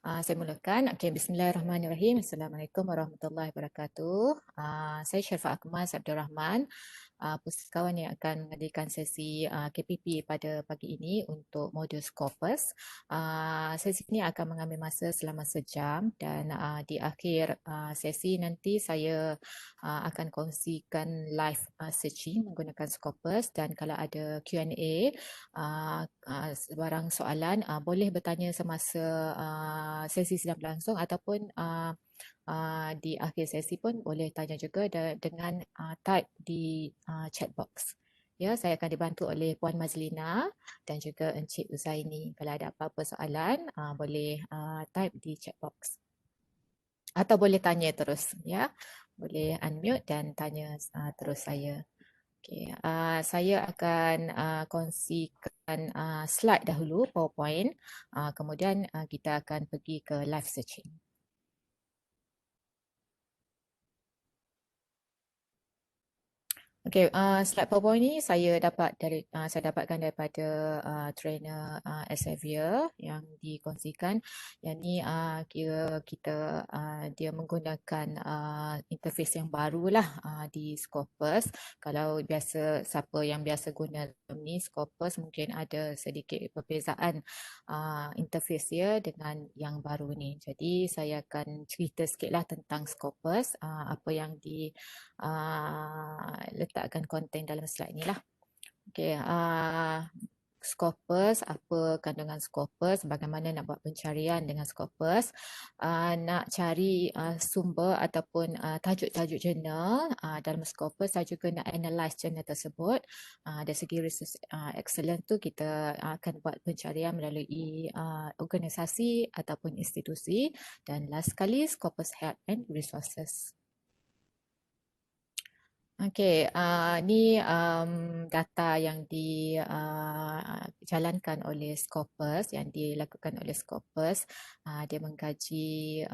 Saya mulakan. Okay, Bismillahirrahmanirrahim. Assalamualaikum warahmatullahi wabarakatuh. Saya Syafa Akmal Abdul Rahman, pustakawan yang akan mengadakan sesi KPP pada pagi ini untuk modul Scopus. Sesi ini akan mengambil masa selama sejam dan di akhir sesi nanti saya akan kongsikan live searching menggunakan Scopus, dan kalau ada Q&A, sebarang soalan, boleh bertanya semasa sesi sedang berlangsung ataupun di akhir sesi pun boleh tanya juga dengan type di chat box. Ya, saya akan dibantu oleh Puan Mazlina dan juga Encik Uzaini. Kalau ada apa-apa soalan, boleh type di chat box. Atau boleh tanya terus, ya. Boleh unmute dan tanya terus saya. Okay, saya akan kongsikan slide dahulu, PowerPoint. Kemudian kita akan pergi ke live searching. Okey, slide PowerPoint ni saya dapatkan daripada trainer Xavier yang dikongsikan. Yang ni kira kita dia menggunakan interface yang barulah di Scopus. Kalau siapa yang biasa guna ni Scopus, mungkin ada sedikit perbezaan interface dia dengan yang baru ni. Jadi saya akan cerita sikitlah tentang Scopus, apa yang letakkan konten dalam slide ni lah. Okay, Scopus, apa kandungan Scopus, bagaimana nak buat pencarian dengan Scopus, nak cari sumber ataupun tajuk-tajuk jurnal dalam Scopus, saya juga nak analyse jurnal tersebut. Dari segi research excellence tu, kita akan buat pencarian melalui organisasi ataupun institusi, dan last sekali Scopus Help and Resources. Okey, ni data yang dijalankan oleh Scopus, yang dilakukan oleh Scopus. Dia mengkaji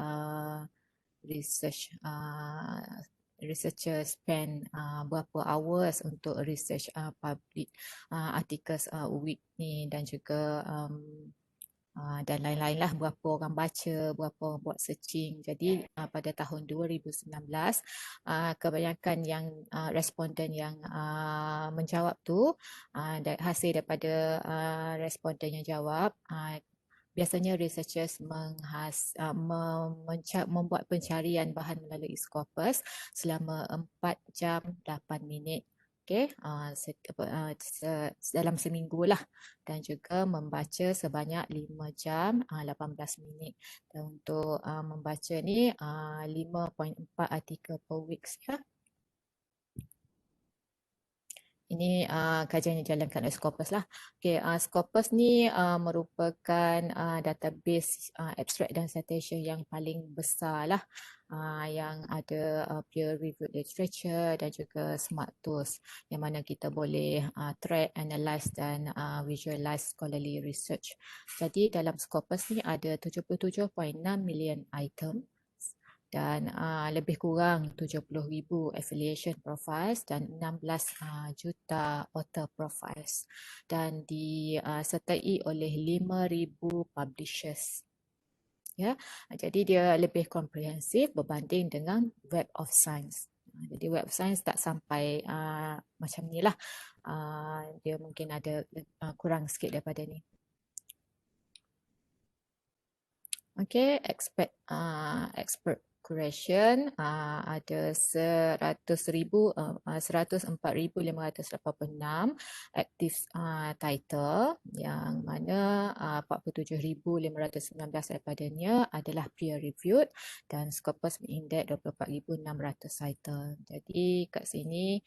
researcher spend berapa hours untuk research public articles week ni, dan juga dan lain-lain lah, berapa orang baca, berapa orang buat searching. Jadi pada tahun 2019, kebanyakan yang responden yang menjawab tu, hasil daripada responden yang jawab, biasanya researchers membuat pencarian bahan melalui Scopus selama 4 jam 8 minit. Okay, dalam seminggu lah, dan juga membaca sebanyak 5 jam 18 minit. Dan untuk membaca ni 5.4 artikel per week ya. Ini kajian yang dijalankan oleh Scopus lah. Okay, Scopus ni merupakan database abstract dan citation yang paling besar lah, yang ada peer reviewed literature dan juga smart tools, yang mana kita boleh track, analyze dan visualize scholarly research. Jadi dalam Scopus ni ada 77.6 million item dan lebih kurang 70,000 affiliation profiles dan 16 juta author profiles, dan disertai oleh 5,000 publishers. Ya, jadi dia lebih komprehensif berbanding dengan Web of Science. Jadi Web of Science tak sampai macam ni lah. Dia mungkin ada kurang sikit daripada ni. Okay, expert curation ada 104,586 active title, yang mana 47,519 daripadanya adalah peer reviewed, dan Scopus mengindeks 24,600 title. Jadi kat sini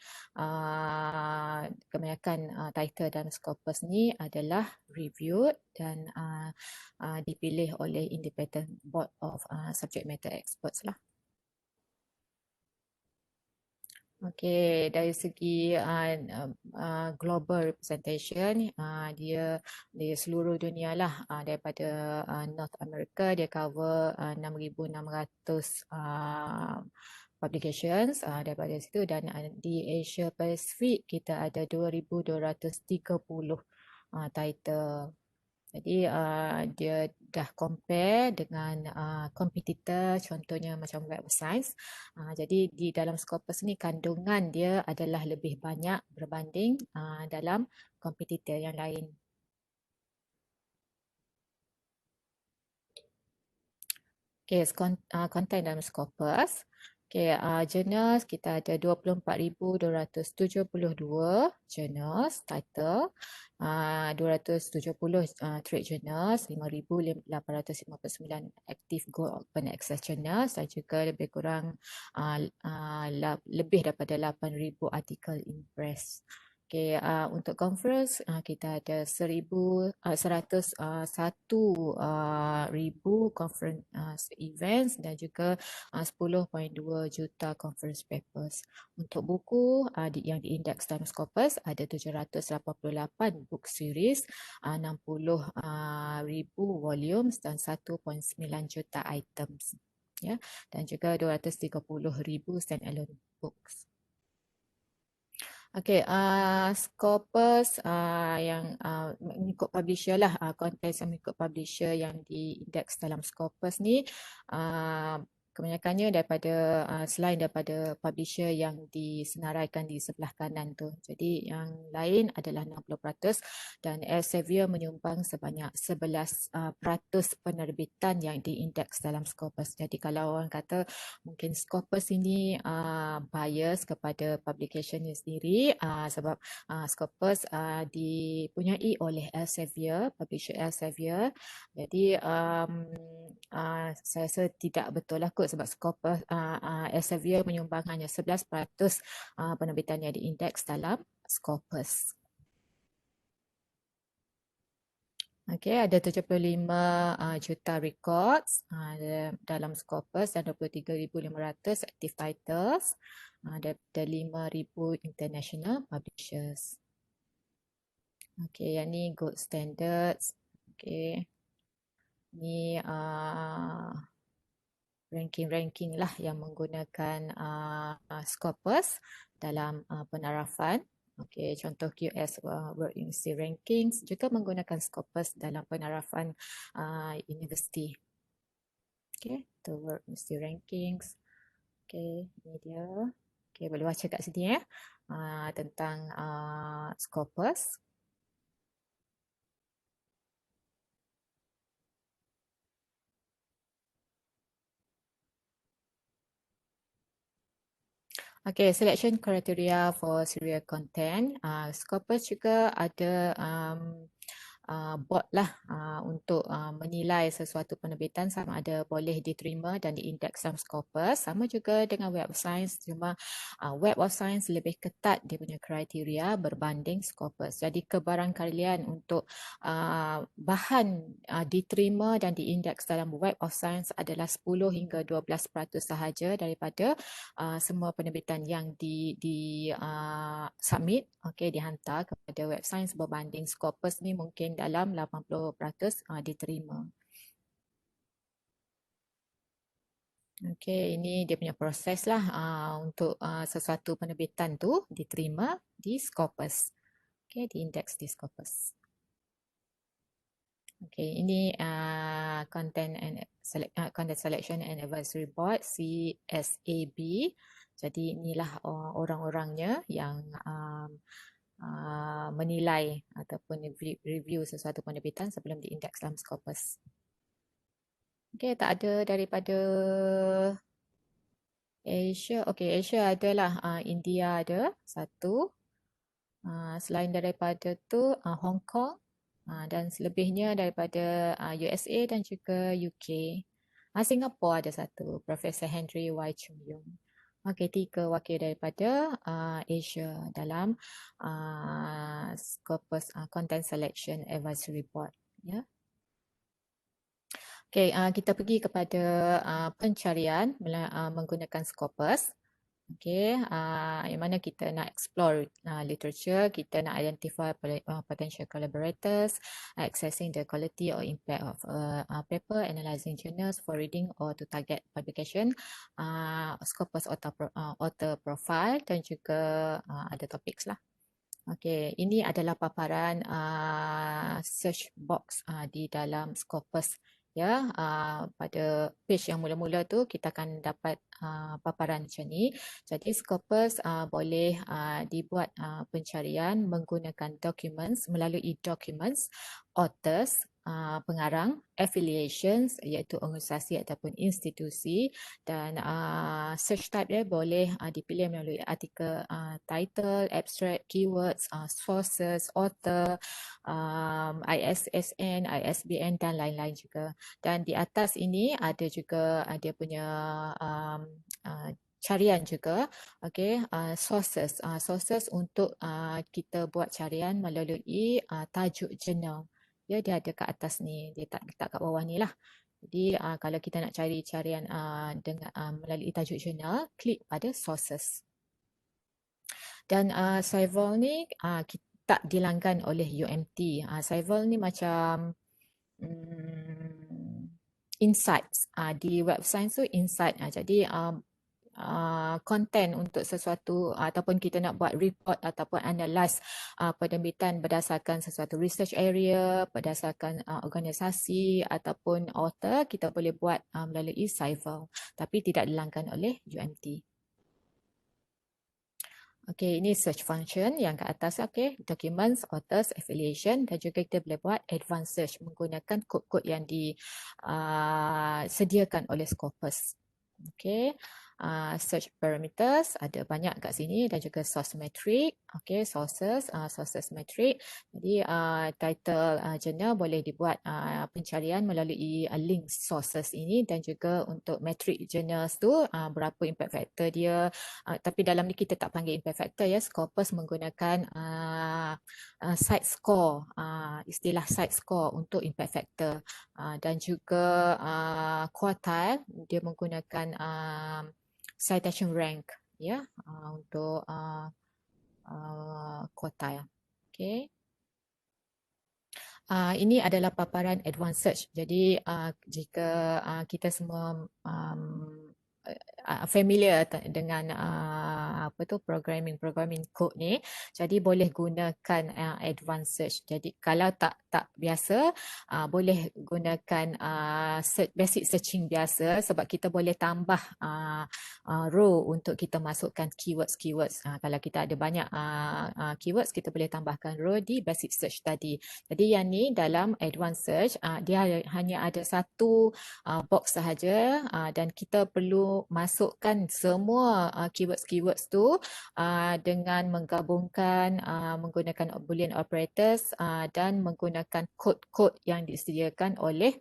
kebanyakan title dalam Scopus ni adalah reviewed dan dipilih oleh Independent Board of Subject Matter Experts lah. Okey, dari segi global representation, dia di seluruh dunia lah, daripada North America dia cover 6,600 publications daripada situ, dan di Asia Pacific kita ada 2,230 title. Jadi dia dah compare dengan kompetitor, contohnya macam Web of Science. Jadi di dalam Scopus ni kandungan dia adalah lebih banyak berbanding dalam kompetitor yang lain. Okay, konten dalam Scopus. Okay, journals kita ada 24,272 journals title, 270 trade journals, 5,859 active Go Open Access journals dan juga lebih kurang lebih daripada 8,000 artikel in press. Okay, untuk conference kita ada 101,000 conference events dan juga 10.2 juta conference papers. Untuk buku yang diindeks dalam Scopus ada 788 book series, 60,000 volumes dan 1.9 juta items. Ya, dan juga 230,000 standalone books. Okey, Scopus yang mengikut publisher lah, konten yang mengikut publisher yang diindeks dalam Scopus ni kebanyakannya daripada selain daripada publisher yang disenaraikan di sebelah kanan tu. Jadi yang lain adalah 60% dan Elsevier menyumbang sebanyak 11% penerbitan yang diindeks dalam Scopus. Jadi kalau orang kata mungkin Scopus ini bias kepada publication ini sendiri sebab Scopus dipunyai oleh Elsevier, publisher Elsevier. Jadi saya rasa tidak betul lah kot sebab Scopus Elsevier menyumbang hanya 11% penerbitan yang diindeks dalam Scopus. Okey, ada 75 juta records dalam Scopus dan 23,500 active titles daripada 5,000 international publishers. Okey, yang ni gold standards. Okey. Ni ranking-ranking lah yang menggunakan Scopus dalam penarafan. Okey, contoh QS World University Rankings juga menggunakan Scopus dalam penarafan universiti. Okey, itu World University Rankings. Okey, ini dia. Okey, boleh baca kat sini tentang Scopus. Okay, selection criteria for serial content. Scopus juga ada board lah untuk menilai sesuatu penerbitan sama ada boleh diterima dan diindeks dalam Scopus. Sama juga dengan Web of Science, cuma Web of Science lebih ketat dia punya kriteria berbanding Scopus. Jadi kebarangkalian untuk bahan diterima dan diindeks dalam Web of Science adalah 10 hingga 12% sahaja daripada semua penerbitan yang di submit, dihantar kepada Web Science berbanding Scopus ni mungkin dalam 80% diterima. Okey, ini dia punya proses lah untuk sesuatu penerbitan tu diterima di Scopus. Okey, diindeks di Scopus. Okey, ini Content Selection and Advisory Board, CSAB. Jadi inilah orang-orangnya yang menilai ataupun review sesuatu penerbitan sebelum diindeks dalam Scopus. Okey, tak ada daripada Asia. Okey, Asia adalah India ada satu. Selain daripada tu Hong Kong dan selebihnya daripada USA dan juga UK. Singapura ada satu, Profesor Henry Y. Chung Yung. Okey, 3 wakil daripada Asia dalam Scopus Content Selection Advisory Board. Ya. Okey, kita pergi kepada pencarian menggunakan Scopus. Okey, yang mana kita nak explore literature, kita nak identify potential collaborators, accessing the quality or impact of a paper, analyzing journals for reading or to target publication, Scopus author profile dan juga ada topics lah. Okey, ini adalah paparan search box di dalam Scopus. Ya, pada page yang mula-mula tu kita akan dapat paparan macam ni. Jadi Scopus boleh dibuat pencarian menggunakan documents, melalui documents, authors, pengarang, affiliations iaitu organisasi ataupun institusi, dan search type dia boleh dipilih melalui artikel, title, abstract, keywords, sources, author, ISSN, ISBN dan lain-lain juga. Dan di atas ini ada juga dia punya carian juga. Okey, sources untuk kita buat carian melalui tajuk jurnal. Ya, dia ada kat atas ni, dia tak letak kat bawah ni lah. Jadi kalau kita nak cari carian dengan melalui tajuk jurnal, klik pada sources. Dan Scival ni tak dilanggan oleh UMT. Scival ni macam insights di web science tu, insight. Jadi content untuk sesuatu ataupun kita nak buat report ataupun analyse penerbitan berdasarkan sesuatu research area, berdasarkan organisasi ataupun author, kita boleh buat melalui Scival, tapi tidak dilanggan oleh UMT. Okey, ini search function yang ke atas. Okey, documents, authors, affiliation, dan juga kita boleh buat advanced search menggunakan kod-kod yang disediakan oleh Scopus. Okey, search parameters ada banyak kat sini, dan juga source metric. Okey, sources metric. Jadi title journal boleh dibuat pencarian melalui link sources ini, dan juga untuk metric journals tu berapa impact factor dia. Tapi dalam ni kita tak panggil impact factor ya. Scopus menggunakan site score, istilah site score untuk impact factor, dan juga quartile dia menggunakan citation rank ya, untuk quartile. Okey. Ini adalah paparan advanced search. Jadi jika kita semua familiar dengan apa tu programming code ni, jadi boleh gunakan advanced search. Jadi kalau tak biasa, boleh gunakan basic searching biasa, sebab kita boleh tambah row untuk kita masukkan keywords. Kalau kita ada banyak keywords, kita boleh tambahkan row di basic search tadi. Jadi yang ni dalam advanced search, dia hanya ada satu box sahaja, dan kita perlu masukkan semua keywords tu dengan menggabungkan menggunakan boolean operators dan menggunakan kod-kod yang disediakan oleh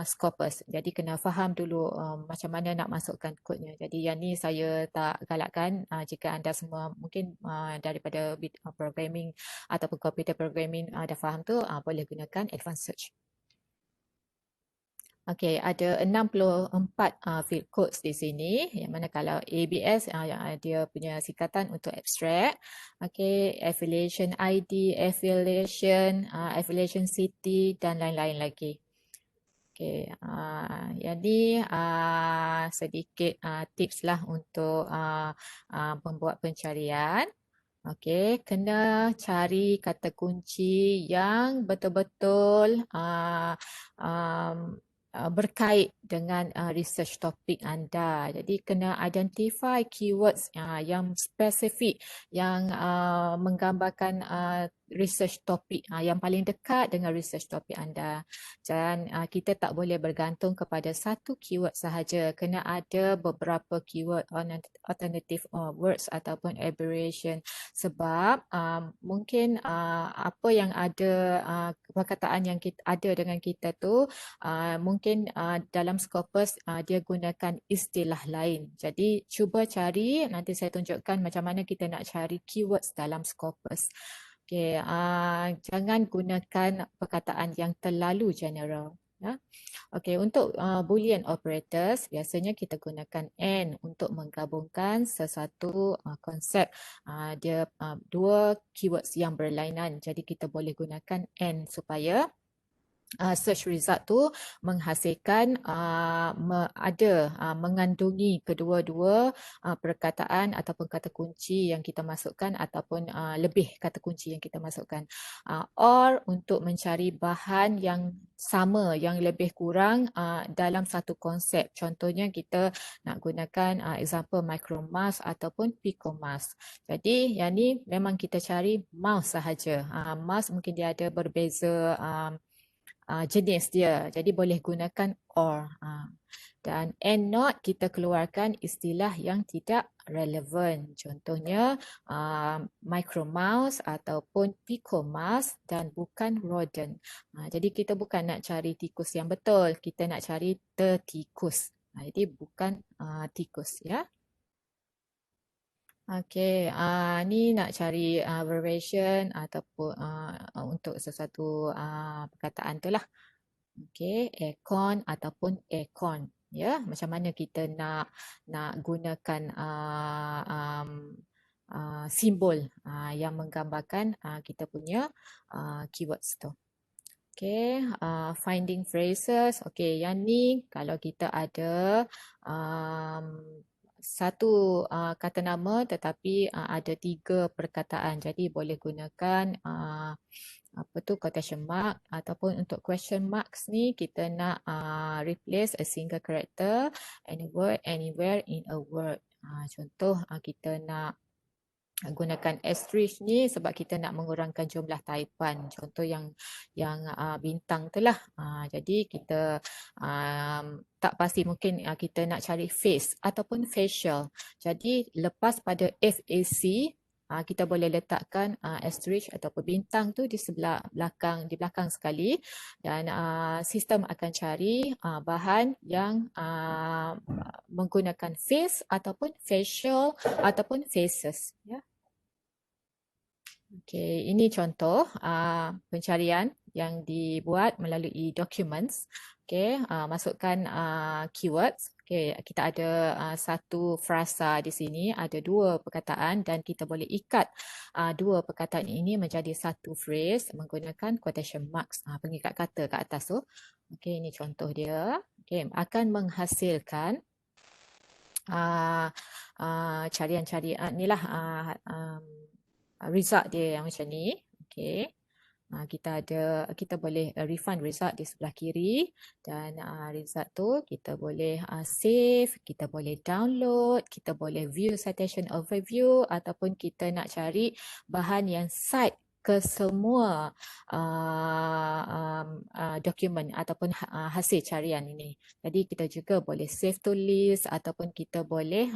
Scopus. Jadi kena faham dulu macam mana nak masukkan kodnya. Jadi yang ni saya tak galakkan. Jika anda semua mungkin daripada programming ataupun computer programming dah faham tu, boleh gunakan advanced search. Okey, ada 64 field codes di sini, yang mana kalau ABS dia punya singkatan untuk abstract. Okey, affiliation ID, affiliation city dan lain-lain lagi. Okey, jadi sedikit tips lah untuk membuat pencarian. Okey, kena cari kata kunci yang betul-betul berkait dengan research topik anda. Jadi kena identify keywords yang spesifik, yang menggambarkan research topik yang paling dekat dengan research topik anda. Dan kita tak boleh bergantung kepada satu keyword sahaja. Kena ada beberapa keyword, alternative words ataupun abbreviation. Sebab mungkin apa yang ada, perkataan yang kita ada dengan kita tu, mungkin dalam Scopus dia gunakan istilah lain. Jadi cuba cari, nanti saya tunjukkan macam mana kita nak cari keywords dalam Scopus. Okey, jangan gunakan perkataan yang terlalu general. Ya. Okey, untuk boolean operators, biasanya kita gunakan AND untuk menggabungkan sesuatu konsep. Dia dua keywords yang berlainan. Jadi kita boleh gunakan AND supaya search result tu menghasilkan mengandungi kedua-dua perkataan ataupun kata kunci yang kita masukkan ataupun lebih kata kunci yang kita masukkan, or untuk mencari bahan yang sama yang lebih kurang dalam satu konsep. Contohnya kita nak gunakan example micromass ataupun picomass. Jadi yang ni memang kita cari mass sahaja. Mass mungkin dia ada berbeza jenis dia. Jadi boleh gunakan or. Dan and not kita keluarkan istilah yang tidak relevan. Contohnya micromouse ataupun picomouse dan bukan rodent. Jadi kita bukan nak cari tikus yang betul, kita nak cari tertikus. Jadi bukan tikus ya. Okey, ni nak cari variation ataupun untuk sesuatu perkataan tu lah. Okey, aircon ataupun aircon. Ya, macam mana kita nak gunakan simbol yang menggambarkan kita punya keywords tu. Okey, finding phrases. Okey, yang ni kalau kita ada satu kata nama tetapi ada 3 perkataan. Jadi boleh gunakan apa tu quotation mark ataupun untuk question marks ni kita nak replace a single character any word anywhere in a word. Contoh kita nak gunakan asterisk ni sebab kita nak mengurangkan jumlah taipan. Contoh yang bintang tu lah. Jadi kita tak pasti mungkin kita nak cari face ataupun facial. Jadi lepas pada FAC kita boleh letakkan asterisk ataupun bintang tu di sebelah belakang, di belakang sekali dan sistem akan cari bahan yang menggunakan face ataupun facial ataupun faces ya. Okey, ini contoh pencarian yang dibuat melalui documents. Okey, masukkan keywords. Okey, kita ada satu frasa di sini, ada 2 perkataan dan kita boleh ikat 2 perkataan ini menjadi satu phrase menggunakan quotation marks, pengikat kata kat atas tu. Okey, ini contoh dia. Okey, akan menghasilkan carian-carian inilah result dia yang macam ni. Okey. Kita boleh refine result di sebelah kiri dan result tu kita boleh save, kita boleh download, kita boleh view citation overview ataupun kita nak cari bahan yang cite ke semua dokumen ataupun hasil carian ini. Jadi kita juga boleh save to list ataupun kita boleh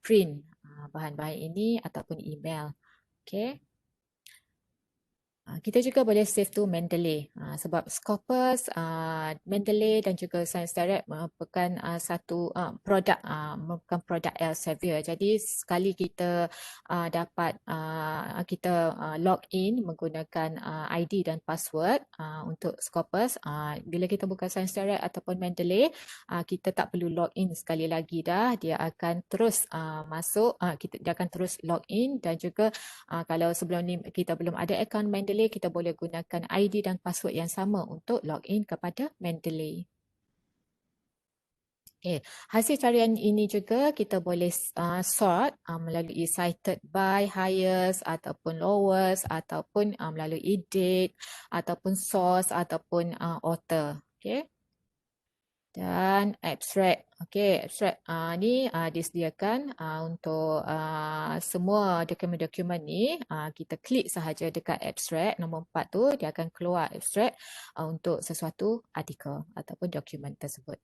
print bahan-bahan ini ataupun email. Okay. Kita juga boleh save to Mendeley sebab Scopus, Mendeley dan juga Science Direct merupakan satu produk merupakan produk Elsevier. Jadi sekali kita dapat kita log in menggunakan ID dan password untuk Scopus, bila kita buka Science Direct ataupun Mendeley, kita tak perlu log in sekali lagi dah. Dia akan terus masuk, dia akan terus log in dan juga kalau sebelum ni kita belum ada akaun Mendeley, kita boleh gunakan ID dan password yang sama untuk login kepada Mendeley. Okay. Hasil carian ini juga kita boleh sort melalui cited by, highest ataupun lowest ataupun melalui date ataupun source ataupun author. Okay. Dan abstract. Okey, abstract ni disediakan untuk semua dokumen-dokumen ni. Kita klik sahaja dekat abstract nombor 4 tu, dia akan keluar abstract untuk sesuatu artikel ataupun dokumen tersebut.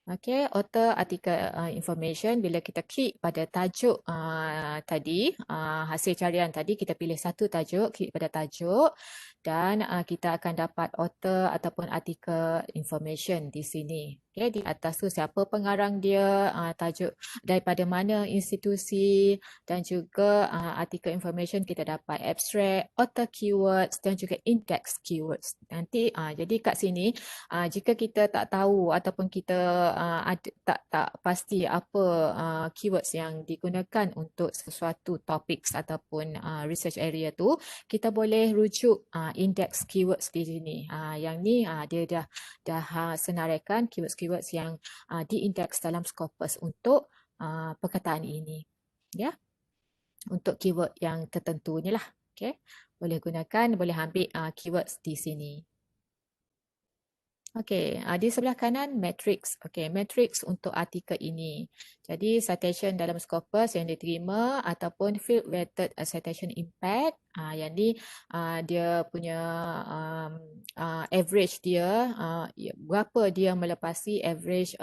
Okey, author article information, bila kita klik pada tajuk tadi, hasil carian tadi, kita pilih satu tajuk, klik pada tajuk dan kita akan dapat author ataupun article information di sini. Okay, di atas tu siapa pengarang dia, tajuk daripada mana institusi, dan juga artikel information kita dapat abstract, author keywords dan juga index keywords. Nanti jadi kat sini jika kita tak tahu ataupun kita tak pasti apa keywords yang digunakan untuk sesuatu topik ataupun research area tu, kita boleh rujuk index keywords di sini. Yang ni dia dah senaraikan keywords-keywords yang diindeks dalam Scopus untuk perkataan ini. Ya, untuk keyword yang tertentu ni lah. Okay. Boleh gunakan, boleh ambil keywords di sini. Okey, di sebelah kanan matrix. Okey, matrix untuk artikel ini. Jadi citation dalam Scopus yang diterima ataupun field weighted citation impact. Yang ni dia punya average dia, berapa dia melepasi average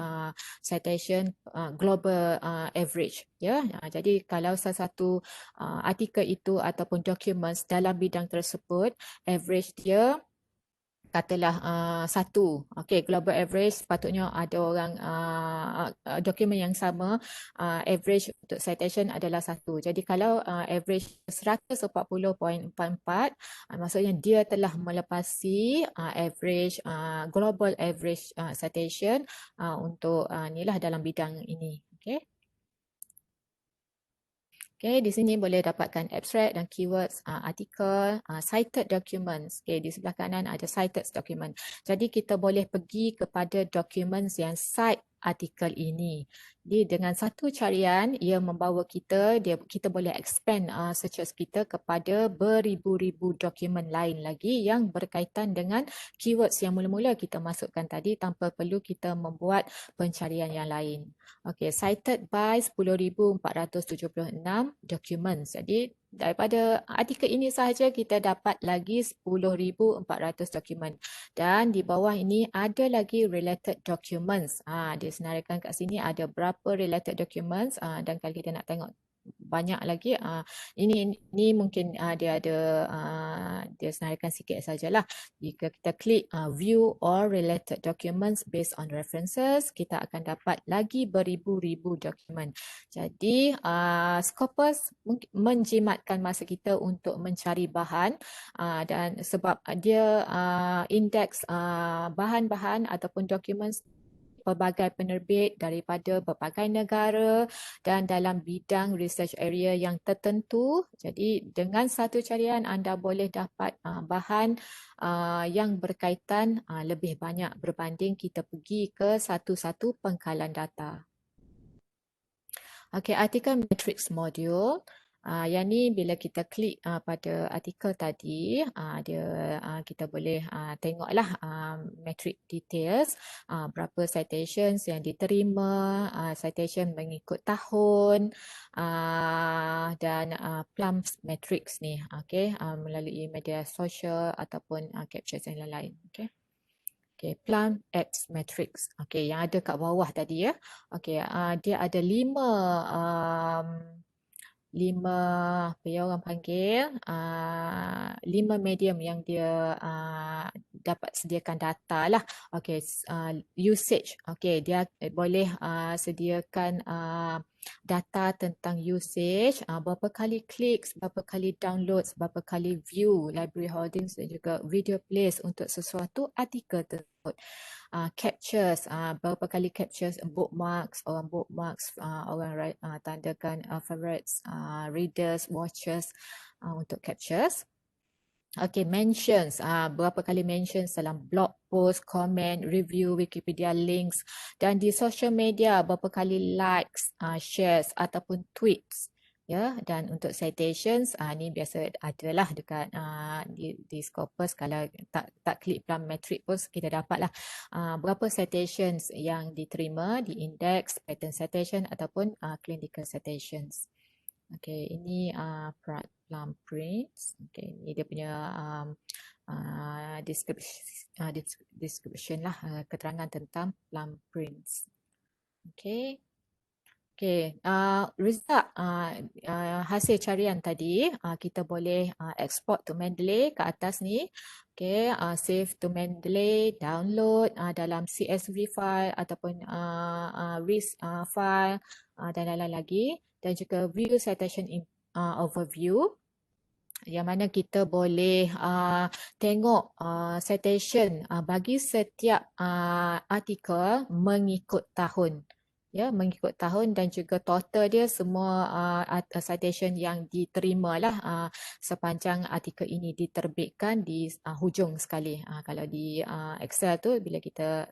citation global average. Ya, jadi kalau salah satu artikel itu ataupun documents dalam bidang tersebut, average dia katalah satu. Okey, global average sepatutnya ada orang dokumen yang sama, average untuk citation adalah satu. Jadi kalau average 140.44, maksudnya dia telah melepasi average global average citation untuk inilah dalam bidang ini. Okey. Okay, di sini boleh dapatkan abstract dan keywords, artikel, cited documents. Okay, di sebelah kanan ada cited document. Jadi kita boleh pergi kepada documents yang cite artikel ini. Jadi dengan satu carian, ia membawa kita boleh expand searches kita kepada beribu-ribu dokumen lain lagi yang berkaitan dengan keywords yang mula-mula kita masukkan tadi tanpa perlu kita membuat pencarian yang lain. Okay, cited by 10,476 documents. Jadi daripada artikel ini sahaja kita dapat lagi 10,400 dokumen. Dan di bawah ini ada lagi related documents. Dia senaraikan kat sini ada berapa related documents dan kalau kita nak tengok banyak lagi, ini mungkin dia ada dia senaraikan sikit sajalah. Jika kita klik view all related documents based on references, kita akan dapat lagi beribu-ribu dokumen. Jadi Scopus menjimatkan masa kita untuk mencari bahan dan sebab dia indeks bahan-bahan ataupun dokumen pelbagai penerbit daripada berbagai negara dan dalam bidang research area yang tertentu. Jadi dengan satu carian anda boleh dapat bahan yang berkaitan lebih banyak berbanding kita pergi ke satu-satu pengkalan data. Okey, artikel matrix module. Yang ni bila kita klik pada artikel tadi, kita boleh tengoklah matrix details, berapa citations yang diterima, citation mengikut tahun dan plums matrix ni, okey, melalui media sosial ataupun captures yang lain. Okey. Okay, Plum X Matrix. Okay, yang ada kat bawah tadi ya. Okay, dia ada lima apa ya orang panggil, 5 medium yang dia dapat sediakan data lah. Okay, usage. Okay, dia boleh sediakan data tentang usage, berapa kali clicks, berapa kali downloads, berapa kali view, library holdings dan juga video plays untuk sesuatu artikel tersebut. Captures, berapa kali captures, bookmarks, orang tandakan favorites, readers, watchers untuk captures. Okay, mentions, berapa kali mentions dalam blog post, comment, review, Wikipedia links dan di social media berapa kali likes, shares ataupun tweets. Ya, dan untuk citations ni biasa adalah dekat di Scopus. Kalau tak klik Plum Matrix pun kita dapatlah berapa citations yang diterima di index, pattern citation ataupun clinical citations. Okay, ini Plum Prints. Okay, ini dia punya description lah, keterangan tentang Plum Prints. Okay. Okey, result hasil carian tadi kita boleh export to Mendeley ke atas ni. Okey, save to Mendeley, download dalam CSV file ataupun RIS file dan lain-lain lagi, dan juga view citation overview, yang mana kita boleh tengok citation bagi setiap artikel mengikut tahun. Ya, mengikut tahun dan juga total dia semua citation yang diterima lah sepanjang artikel ini diterbitkan di hujung sekali. Kalau di Excel tu bila kita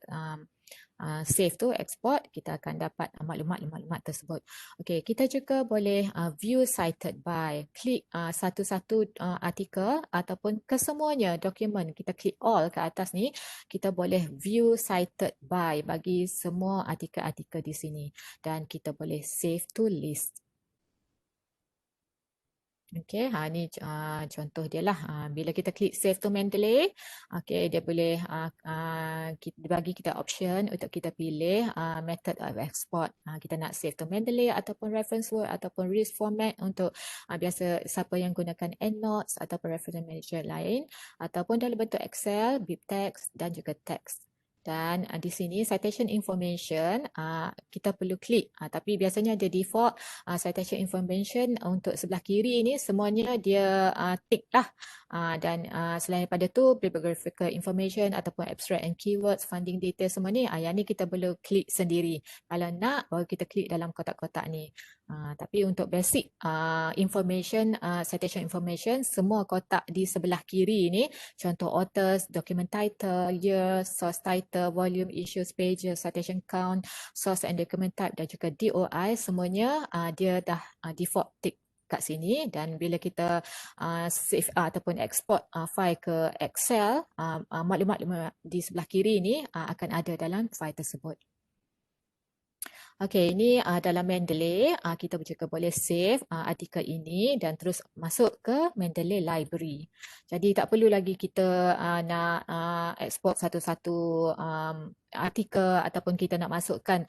save tu, export, kita akan dapat maklumat-maklumat tersebut. Okey, kita juga boleh view cited by, klik satu-satu artikel ataupun kesemuanya dokumen, kita klik all ke atas ni, kita boleh view cited by bagi semua artikel-artikel di sini, dan kita boleh save to list. Okey, ni contoh dia lah. Bila kita klik Save to Mendeley, okey, dia boleh bagi kita option untuk kita pilih method of export. Kita nak save to Mendeley ataupun reference word ataupun RIS format untuk biasa siapa yang gunakan EndNote ataupun reference manager lain, ataupun dalam bentuk Excel, BibTeX dan juga text. Dan di sini citation information kita perlu klik, tapi biasanya dia default citation information untuk sebelah kiri ni semuanya dia tick lah. Dan selain daripada tu, bibliographical information ataupun abstract and keywords, funding detail semua ni, yang ni kita perlu klik sendiri. Kalau nak, baru kita klik dalam kotak-kotak ni. Tapi untuk basic information, citation information, semua kotak di sebelah kiri ni, contoh authors, document title, year, source title, volume, issues, pages, citation count, source and document type dan juga DOI, semuanya dia dah default tick kat sini. Dan bila kita save ataupun export file ke Excel, maklumat di sebelah kiri ni akan ada dalam file tersebut. Okey, ini dalam Mendeley, kita juga boleh save artikel ini dan terus masuk ke Mendeley Library. Jadi tak perlu lagi kita nak export satu-satu artikel ataupun kita nak masukkan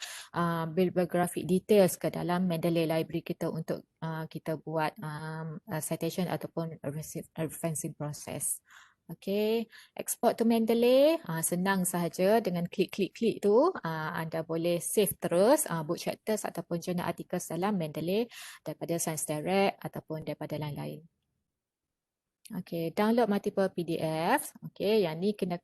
bibliographic details ke dalam Mendeley Library kita untuk kita buat citation ataupun referencing process. Okey, export to Mendeley, senang sahaja dengan klik-klik-klik tu, anda boleh save terus book chapters ataupun jurnal artikel dalam Mendeley daripada Science Direct ataupun daripada lain-lain. Okey, download multiple PDF. Okey, yang ni kita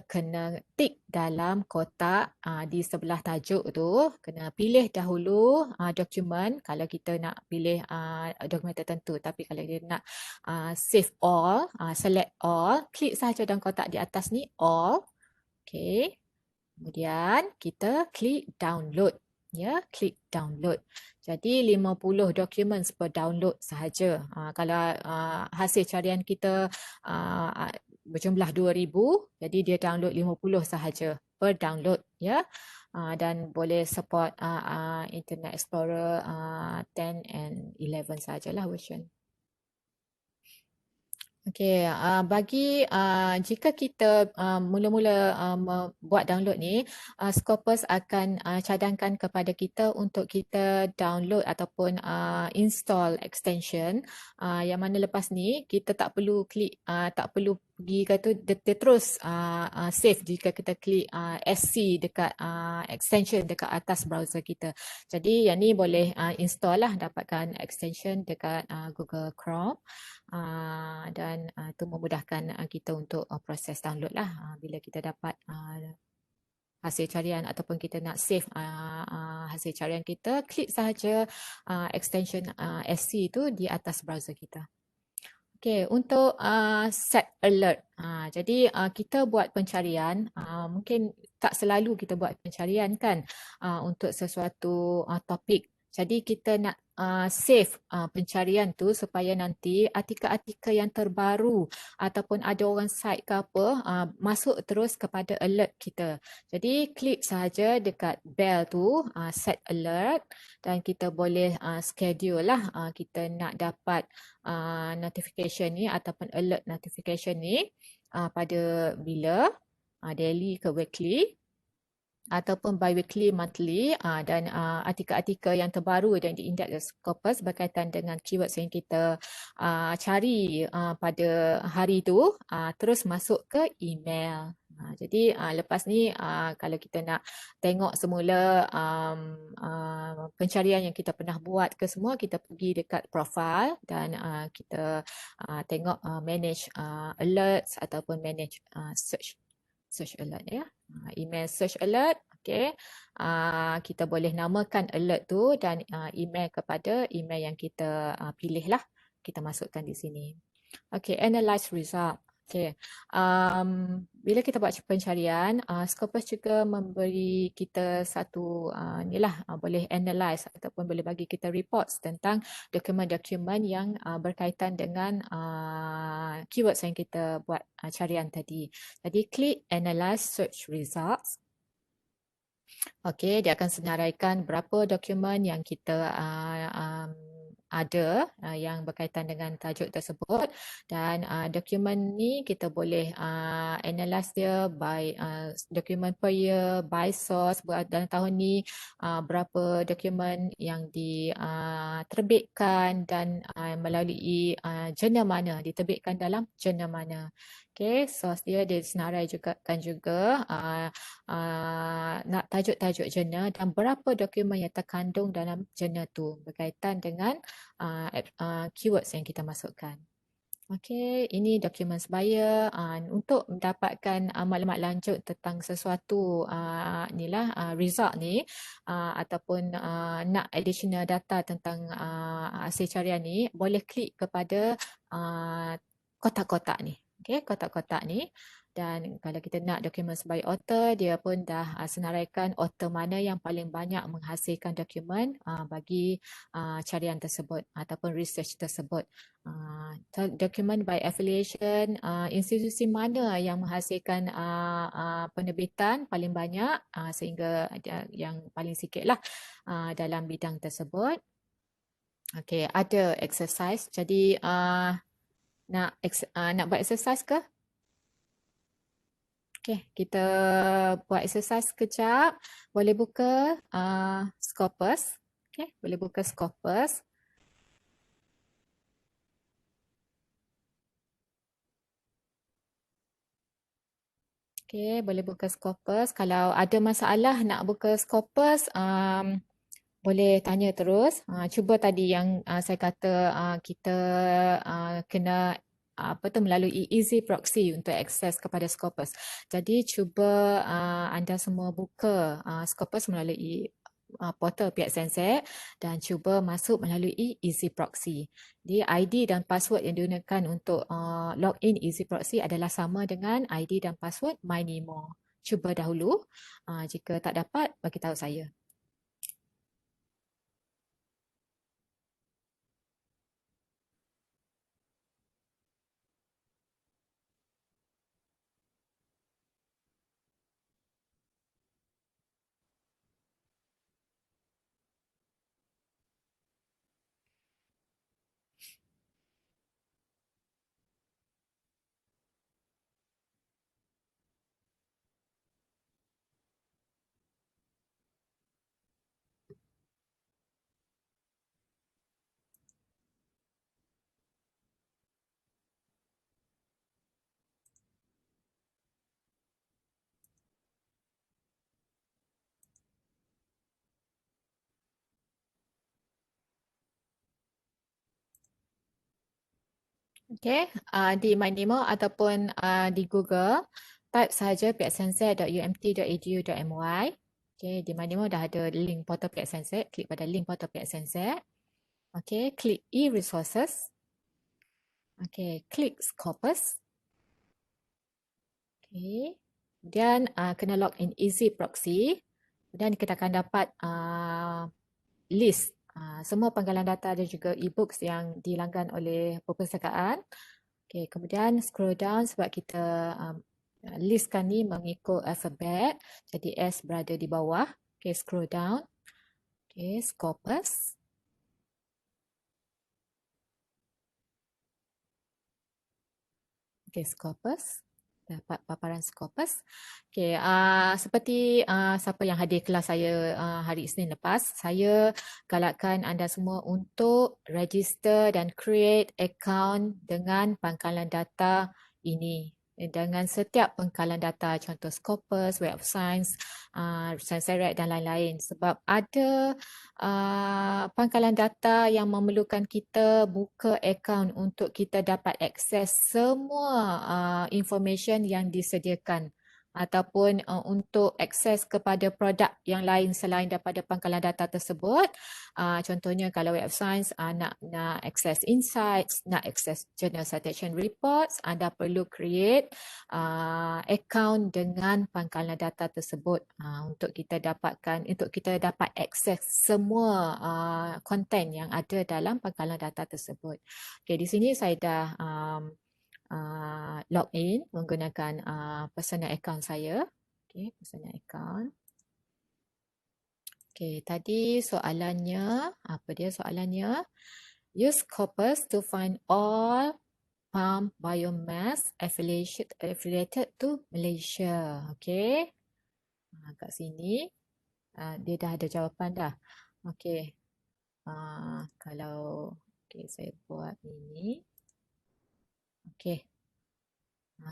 kena tik dalam kotak di sebelah tajuk tu. Kena pilih dahulu dokumen kalau kita nak pilih dokumen tertentu. Tapi kalau kita nak save all, select all, klik sahaja dalam kotak di atas ni, all. Okey. Kemudian kita klik download. Ya, klik download. Jadi 50 dokumen per download sahaja. Kalau hasil carian kita berjumlah 2000, jadi dia download 50 sahaja per download, ya. Dan boleh support Internet Explorer 10 and 11 sahajalah version. Okey, bagi jika kita mula-mula buat download ni, Scopus akan cadangkan kepada kita untuk kita download ataupun install extension yang mana lepas ni kita tak perlu klik, tak perlu pergi kata dia terus save jika kita klik SC dekat extension dekat atas browser kita. Jadi yang ni boleh install lah, dapatkan extension dekat Google Chrome. Dan itu memudahkan kita untuk proses download lah. Bila kita dapat hasil carian ataupun kita nak save hasil carian kita, klik sahaja extension SC itu di atas browser kita. Okey, untuk set alert. Jadi kita buat pencarian, mungkin tak selalu kita buat pencarian kan untuk sesuatu topik. Jadi kita nak save pencarian tu supaya nanti artikel-artikel yang terbaru ataupun ada orang cite ke apa masuk terus kepada alert kita. Jadi klik sahaja dekat bell tu, set alert, dan kita boleh schedule lah kita nak dapat notification ni ataupun alert notification ni pada bila, daily ke weekly. ataupun bi-weekly, monthly, dan artikel-artikel yang terbaru dan diindeks di Scopus berkaitan dengan keywords yang kita cari pada hari itu, terus masuk ke email. Jadi lepas ni kalau kita nak tengok semula pencarian yang kita pernah buat ke semua, kita pergi dekat profile dan kita tengok manage alerts ataupun manage search alert ya. Email search alert, okey. Kita boleh namakan alert tu dan email kepada email yang kita pilih lah. Kita masukkan di sini. Okey, analyze result. Okey. Bila kita buat pencarian, Scopus juga memberi kita satu inilah boleh analyze ataupun boleh bagi kita reports tentang dokumen-dokumen yang berkaitan dengan keywords yang kita buat carian tadi. Jadi klik analyze search results. Okey, dia akan senaraikan berapa dokumen yang kita ada yang berkaitan dengan tajuk tersebut dan dokumen ni kita boleh analyze dia by dokumen per year, by source dalam tahun ni berapa dokumen yang diterbitkan dan melalui jurnal mana, diterbitkan dalam jurnal mana. Okay, source dia disenarai juga kan juga nak tajuk-tajuk jurnal dan berapa dokumen yang terkandung dalam jurnal tu berkaitan dengan keywords yang kita masukkan. Okey, ini dokumen sebaya untuk mendapatkan maklumat lanjut tentang sesuatu inilah result ni ataupun nak additional data tentang hasil carian ni, boleh klik kepada kotak-kotak ni. Okey, kotak-kotak ni. Dan kalau kita nak dokumen sebagai author, dia pun dah senaraikan author mana yang paling banyak menghasilkan dokumen bagi carian tersebut ataupun research tersebut. Dokumen by affiliation, institusi mana yang menghasilkan penerbitan paling banyak sehingga yang paling sikit lah dalam bidang tersebut. Okey, ada exercise. Jadi nak buat exercise ke? Okey, kita buat exercise sekejap. Boleh buka Scopus. Okey, boleh buka Scopus. Okey, boleh buka Scopus. Kalau ada masalah nak buka Scopus, boleh tanya terus. Cuba tadi yang saya kata kita kena melalui easy proxy untuk akses kepada Scopus. Jadi cuba anda semua buka Scopus melalui portal pihak Sensec dan cuba masuk melalui easy proxy. Jadi ID dan password yang digunakan untuk login easy proxy adalah sama dengan ID dan password MyNemo. Cuba dahulu. Jika tak dapat, bagi tahu saya. Okey, di MyNemo ataupun di Google, type saja pihak.sensec.umt.edu.my. Okey, di MyNemo dah ada link portal pihak Sensec. Klik pada link portal pihak Sensec. Okey, klik e-resources. Okey, klik Scopus. Okey, kemudian kena login easy proxy. Kemudian kita akan dapat list semua penggalan data dan juga e-books yang dilanggan oleh perpustakaan. Okay, kemudian scroll down sebab kita listkan ni mengikut alfabet. Jadi S berada di bawah. Okay, scroll down. Okay, Scopus. Okay, Scopus. dapat paparan Scopus. Okay, seperti siapa yang hadir kelas saya hari Isnin lepas, saya galakkan anda semua untuk register dan create account dengan pangkalan data ini. Dengan setiap pangkalan data, contoh Scopus, Web of Science, Science dan lain-lain. Sebab ada pangkalan data yang memerlukan kita buka akaun untuk kita dapat akses semua information yang disediakan ataupun untuk akses kepada produk yang lain selain daripada pangkalan data tersebut. Contohnya kalau Web of Science nak access insights, nak access journal citation reports, anda perlu create account dengan pangkalan data tersebut untuk kita dapat akses semua konten yang ada dalam pangkalan data tersebut. Okay, di sini saya dah log in menggunakan personal account saya. Okay, personal account. Okay, tadi soalannya, apa dia soalannya? Use Scopus to find all palm biomass affiliated to Malaysia. Okay, kat sini dia dah ada jawapan dah. Okay, kalau saya buat ini. Okay.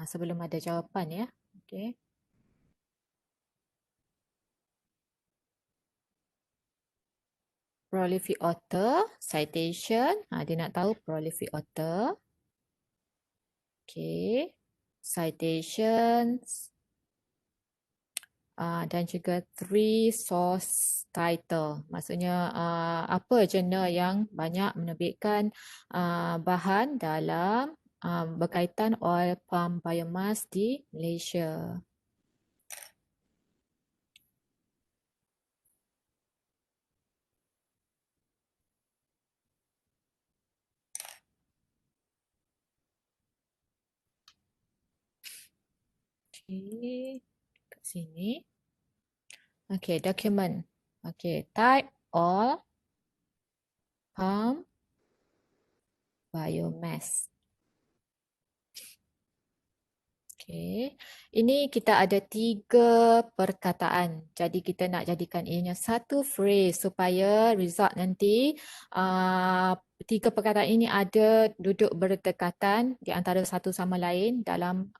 Sebelum ada jawapan ya. Okay. Prolific author, citation. Dia nak tahu prolific author. Okay. Citations. Dan juga 3 source title. Maksudnya apa jurnal yang banyak menerbitkan bahan dalam berkaitan oil palm biomass di Malaysia. Okay, kat sini. Okay, document. Okay, type oil palm biomass. Okay, ini kita ada 3 perkataan. Jadi kita nak jadikan ianya satu phrase supaya result nanti 3 perkataan ini ada duduk berdekatan di antara satu sama lain dalam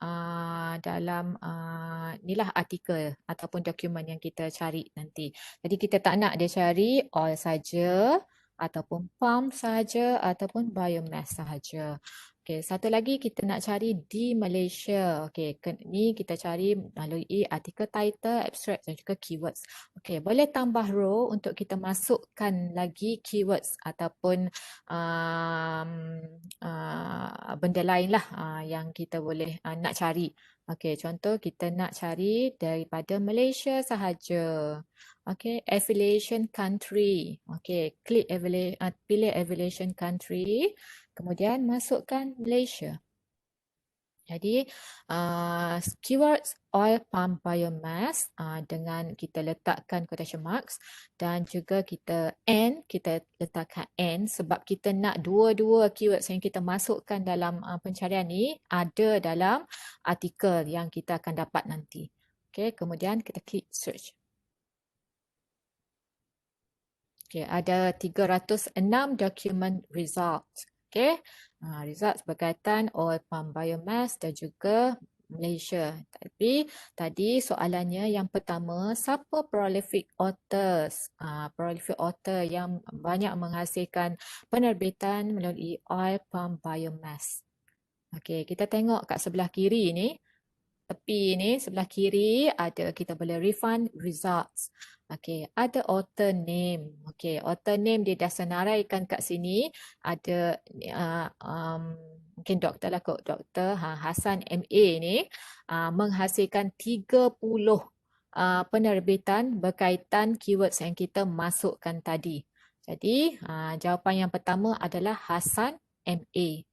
inilah artikel ataupun dokumen yang kita cari nanti. Jadi kita tak nak dia cari oil saja ataupun palm saja ataupun biomass sahaja. Okey, satu lagi kita nak cari di Malaysia. Okey, ni kita cari melalui artikel title, abstract dan juga keywords. Okey, boleh tambah row untuk kita masukkan lagi keywords ataupun benda lain lah yang kita boleh nak cari. Okey, contoh kita nak cari daripada Malaysia sahaja. Okey, affiliation country. Okey, pilih affiliation country. Kemudian masukkan Malaysia. Jadi keywords oil palm biomass dengan kita letakkan quotation marks dan juga kita letakkan N sebab kita nak dua-dua keywords yang kita masukkan dalam pencarian ni ada dalam artikel yang kita akan dapat nanti. Okay, kemudian kita klik search. Okay, ada 306 document results. Okay, result berkaitan oil palm biomass dan juga Malaysia. Tapi tadi soalannya yang pertama, siapa prolific authors? Prolific author yang banyak menghasilkan penerbitan melalui oil palm biomass. Okay, kita tengok kat sebelah kiri ni. Tepi ni sebelah kiri ada kita boleh refund results. Okey, ada author name. Okey, author name dia dah senaraikan kat sini. Ada mungkin doktor lah kot, Dr. Hassan MA ni menghasilkan 30 penerbitan berkaitan keywords yang kita masukkan tadi. Jadi jawapan yang pertama adalah Hassan MA.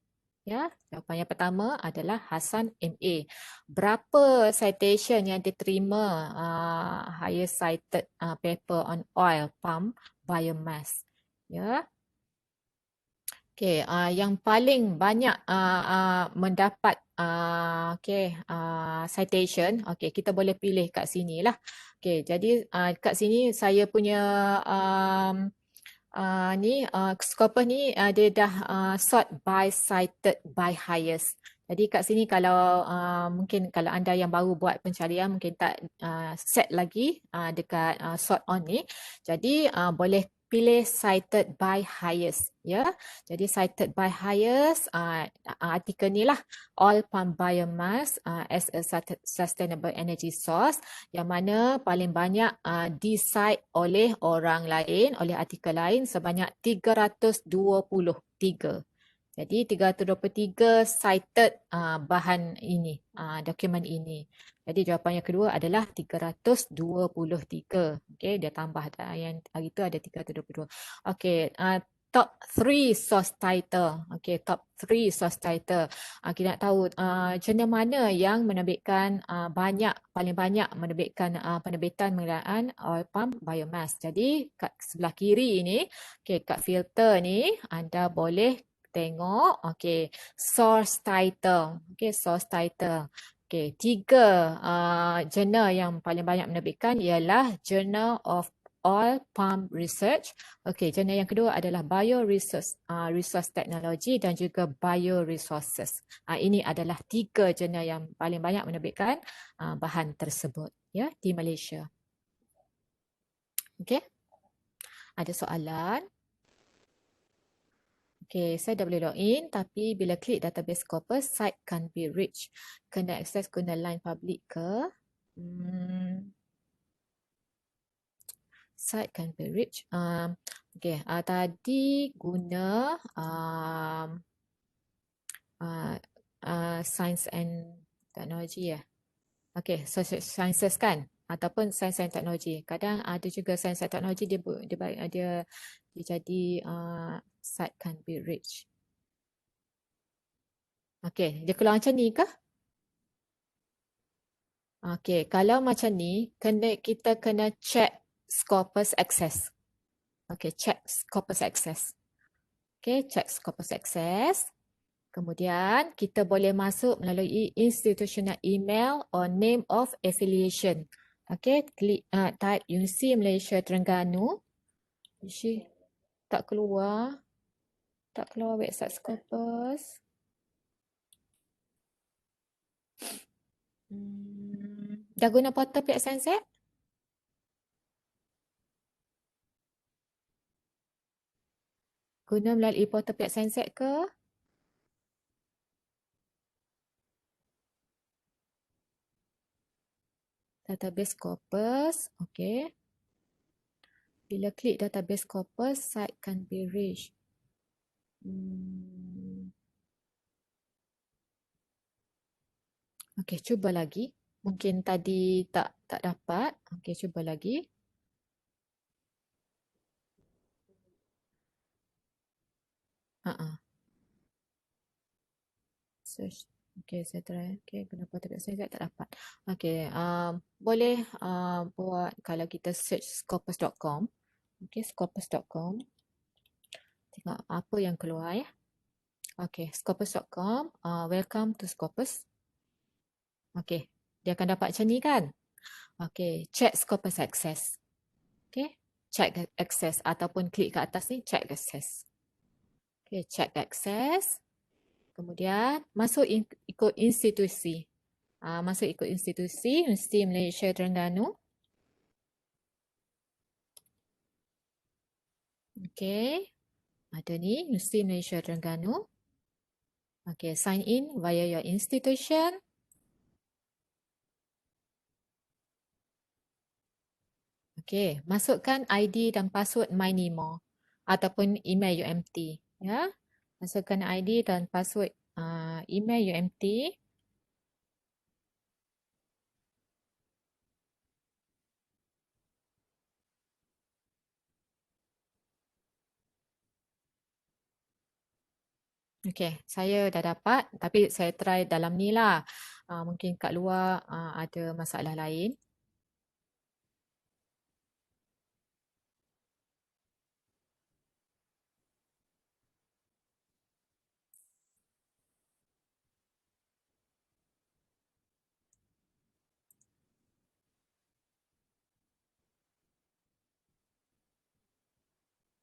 Ya, jawapan yang pertama adalah Hassan MA. Berapa citation yang diterima highest cited paper on oil palm biomass? Ya. Okey, yang paling banyak mendapat citation, okey, kita boleh pilih kat sini lah. Okey, jadi kat sini saya punya Scopus ni dia dah sort by cited by highest. Jadi kat sini kalau mungkin kalau anda yang baru buat pencarian mungkin tak set lagi dekat sort on ni. Jadi boleh pilih cited by highest, ya. Jadi cited by highest artikel ni lah, all palm biomass as a sustainable energy source, yang mana paling banyak di-cite oleh orang lain, oleh artikel lain sebanyak 323. Jadi 323 cited bahan ini, dokumen ini. Jadi jawapan yang kedua adalah 323. Okey, dia tambah yang hari itu ada 322. Okey, top 3 source title. Okey, top 3 source title. Kita nak tahu jurnal mana yang menerbitkan paling banyak menerbitkan penerbitan mengenai oil palm biomass. Jadi kat sebelah kiri ini, okey, kat filter ni anda boleh tengok, okey, source title. Okey, source title. Okey, 3 jurnal yang paling banyak menerbitkan ialah Journal of Oil Palm Research. Okey, jurnal yang kedua adalah Bioresource Resource Technology dan juga Bioresources. Ini adalah 3 jurnal yang paling banyak menerbitkan bahan tersebut, ya, di Malaysia. Okey. Ada soalan? Okey, saya dah boleh login tapi bila klik database Scopus, site can't be reached. Kena akses guna line public ke? Site can't be reached. Okey, tadi guna science and technology ya. Okey, social sciences kan? Ataupun science and technology. Kadang ada juga science and technology dia jadi site can't be reached. Okey, dia keluar macam ni ke? Okey, kalau macam ni, kita kena check Scopus Access. Okey, check Scopus Access. Okey, check Scopus Access. Kemudian kita boleh masuk melalui institutional email or name of affiliation. Okey, klik type Universiti Malaysia Terengganu. Ishi, tak keluar. Tak keluar website Scopus. Dah guna portal pihak Sensec? Guna melalui portal pihak Sensec ke? Database Scopus. Okey. Bila klik database Scopus, site can be reached. Okey, cuba lagi. Mungkin tadi tak dapat. Okey, cuba lagi. Search. Okey, saya try. Okey, kenapa saya tak dapat? Okey, boleh buat kalau kita search scopus.com. Okey, scopus.com. Tengok apa yang keluar ya. Okey, scopus.com. Welcome to Scopus. Okey, dia akan dapat macam ni kan? Okey, check Scopus Access. Okey, check access ataupun klik ke atas ni, check access. Okey, check access. Kemudian masuk ikut institusi. Masuk ikut institusi, Universiti Malaysia Terengganu. Okey, ada ni, Universiti Malaysia Terengganu. Okey, sign in via your institution. Okey, masukkan ID dan password MyNemo ataupun email UMT. Ya, masukkan ID dan password email UMT. Okey, saya dah dapat tapi saya try dalam ni lah. Mungkin kat luar ada masalah lain.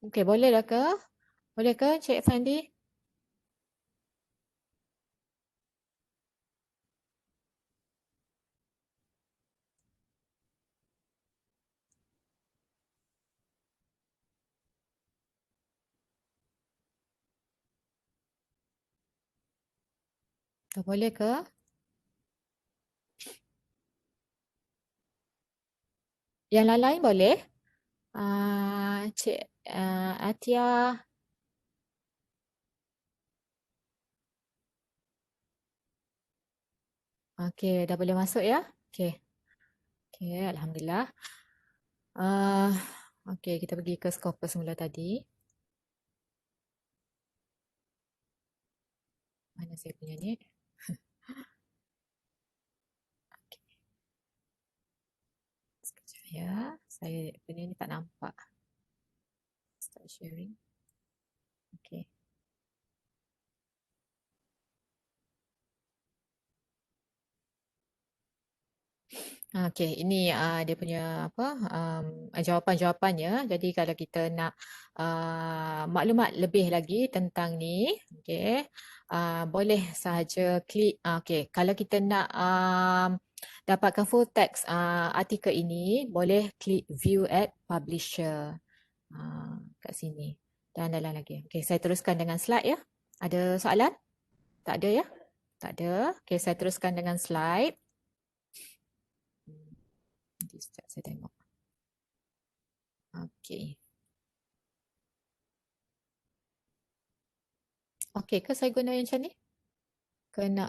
Okey, boleh dah ke? Boleh ke Cik Fandi? Dah boleh ke? Yang lain-lain boleh? Cik Atia. Okey, dah boleh masuk ya? Okey. Okey, Alhamdulillah. Ah, Okey, kita pergi ke skopus semula tadi. Mana saya punya ni? Okey, sekejap ya. Saya punya ni tak nampak. Start sharing. Okey. Okey, ini dia punya apa jawapan-jawapannya. Jadi kalau kita nak maklumat lebih lagi tentang ni, okey, boleh sahaja klik. Okey, kalau kita nak dapatkan full text artikel ini, boleh klik view at publisher kat sini. Dan dalam lagi. Okey, saya teruskan dengan slide ya. Ada soalan? Tak ada ya? Tak ada. Okey, saya teruskan dengan slide. Nanti sekejap saya tengok. Okey. Okey ke saya guna yang macam ni? Kena.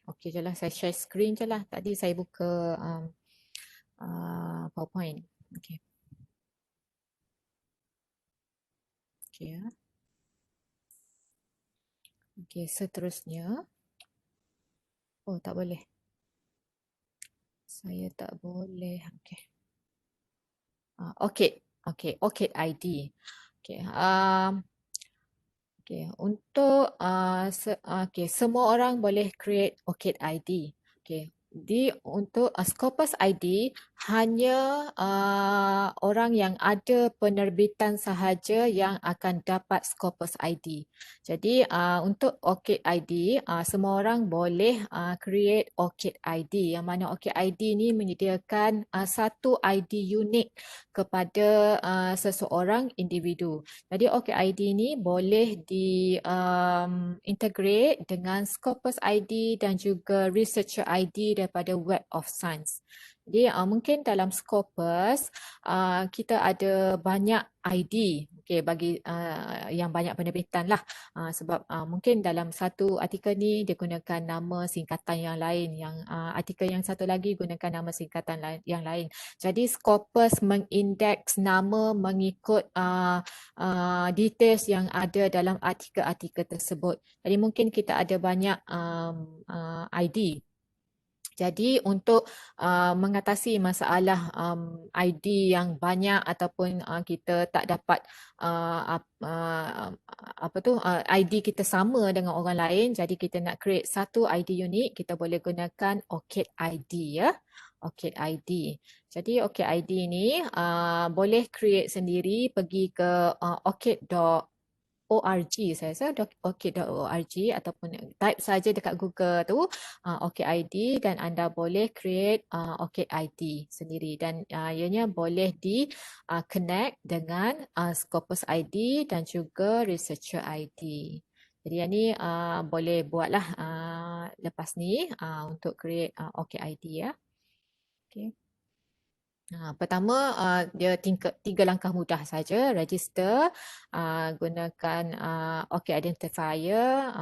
Okey je lah. Saya share screen je lah. Tadi saya buka PowerPoint. Okey. Okey ya. Okey, seterusnya. Oh, tak boleh. Saya tak boleh. Okey. Okey. Okey, Orchid ID. Okey. Okay, untuk okay, semua orang boleh create Orchid ID. Okay, untuk Scopus ID hanya orang yang ada penerbitan sahaja yang akan dapat Scopus ID. Jadi untuk Orchid ID semua orang boleh create Orchid ID, yang mana Orchid ID ni menyediakan satu ID unik kepada seseorang individu. Jadi OKID ni boleh integrate dengan Scopus ID dan juga Researcher ID daripada Web of Science. Jadi mungkin dalam Scopus kita ada banyak ID, okay, bagi yang banyak penerbitan lah. Sebab mungkin dalam satu artikel ni dia gunakan nama singkatan yang lain, yang artikel yang satu lagi gunakan nama singkatan yang lain. Jadi Scopus mengindeks nama mengikut details yang ada dalam artikel-artikel tersebut. Jadi mungkin kita ada banyak ID. Jadi untuk mengatasi masalah ID yang banyak ataupun kita tak dapat ID kita sama dengan orang lain, jadi kita nak create satu ID unik, kita boleh gunakan Orchid ID ya. Orchid ID. Jadi Orchid ID ni boleh create sendiri, pergi ke orchid.org, saya rasa orchid.org, ataupun type saja dekat Google tu Orchid ID, dan anda boleh create Orchid ID sendiri, dan ianya boleh di connect dengan Scopus ID dan juga Researcher ID. Jadi yang ni boleh buatlah lepas ni untuk create Orchid ID ya. Okay. Pertama, dia tiga langkah mudah saja. Register, gunakan OK Identifier.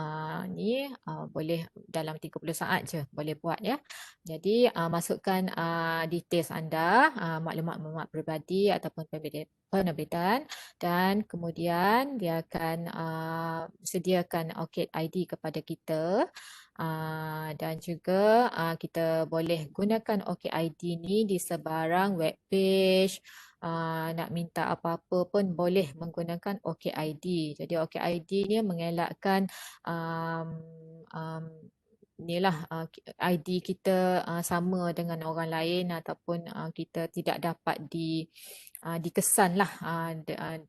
Ni boleh dalam 30 saat je boleh buat ya. Jadi masukkan details anda, maklumat-maklumat peribadi ataupun penerbitan, dan kemudian dia akan sediakan OK ID kepada kita. Dan juga kita boleh gunakan OKID ni di sebarang web page, nak minta apa-apa pun boleh menggunakan OKID. Jadi OKID ni mengelakkan inilah ID kita sama dengan orang lain ataupun kita tidak dapat dikesan lah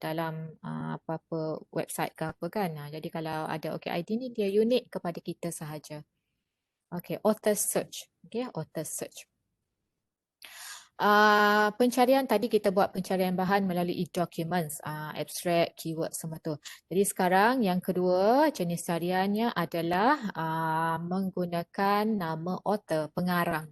dalam apa-apa website ke apa kan. Jadi kalau ada OKID ni dia unik kepada kita sahaja. Okay, author search. Okay, author search. Pencarian tadi kita buat pencarian bahan melalui documents, abstract, keyword semua tu. Jadi sekarang yang kedua jenis cariannya adalah menggunakan nama author, pengarang.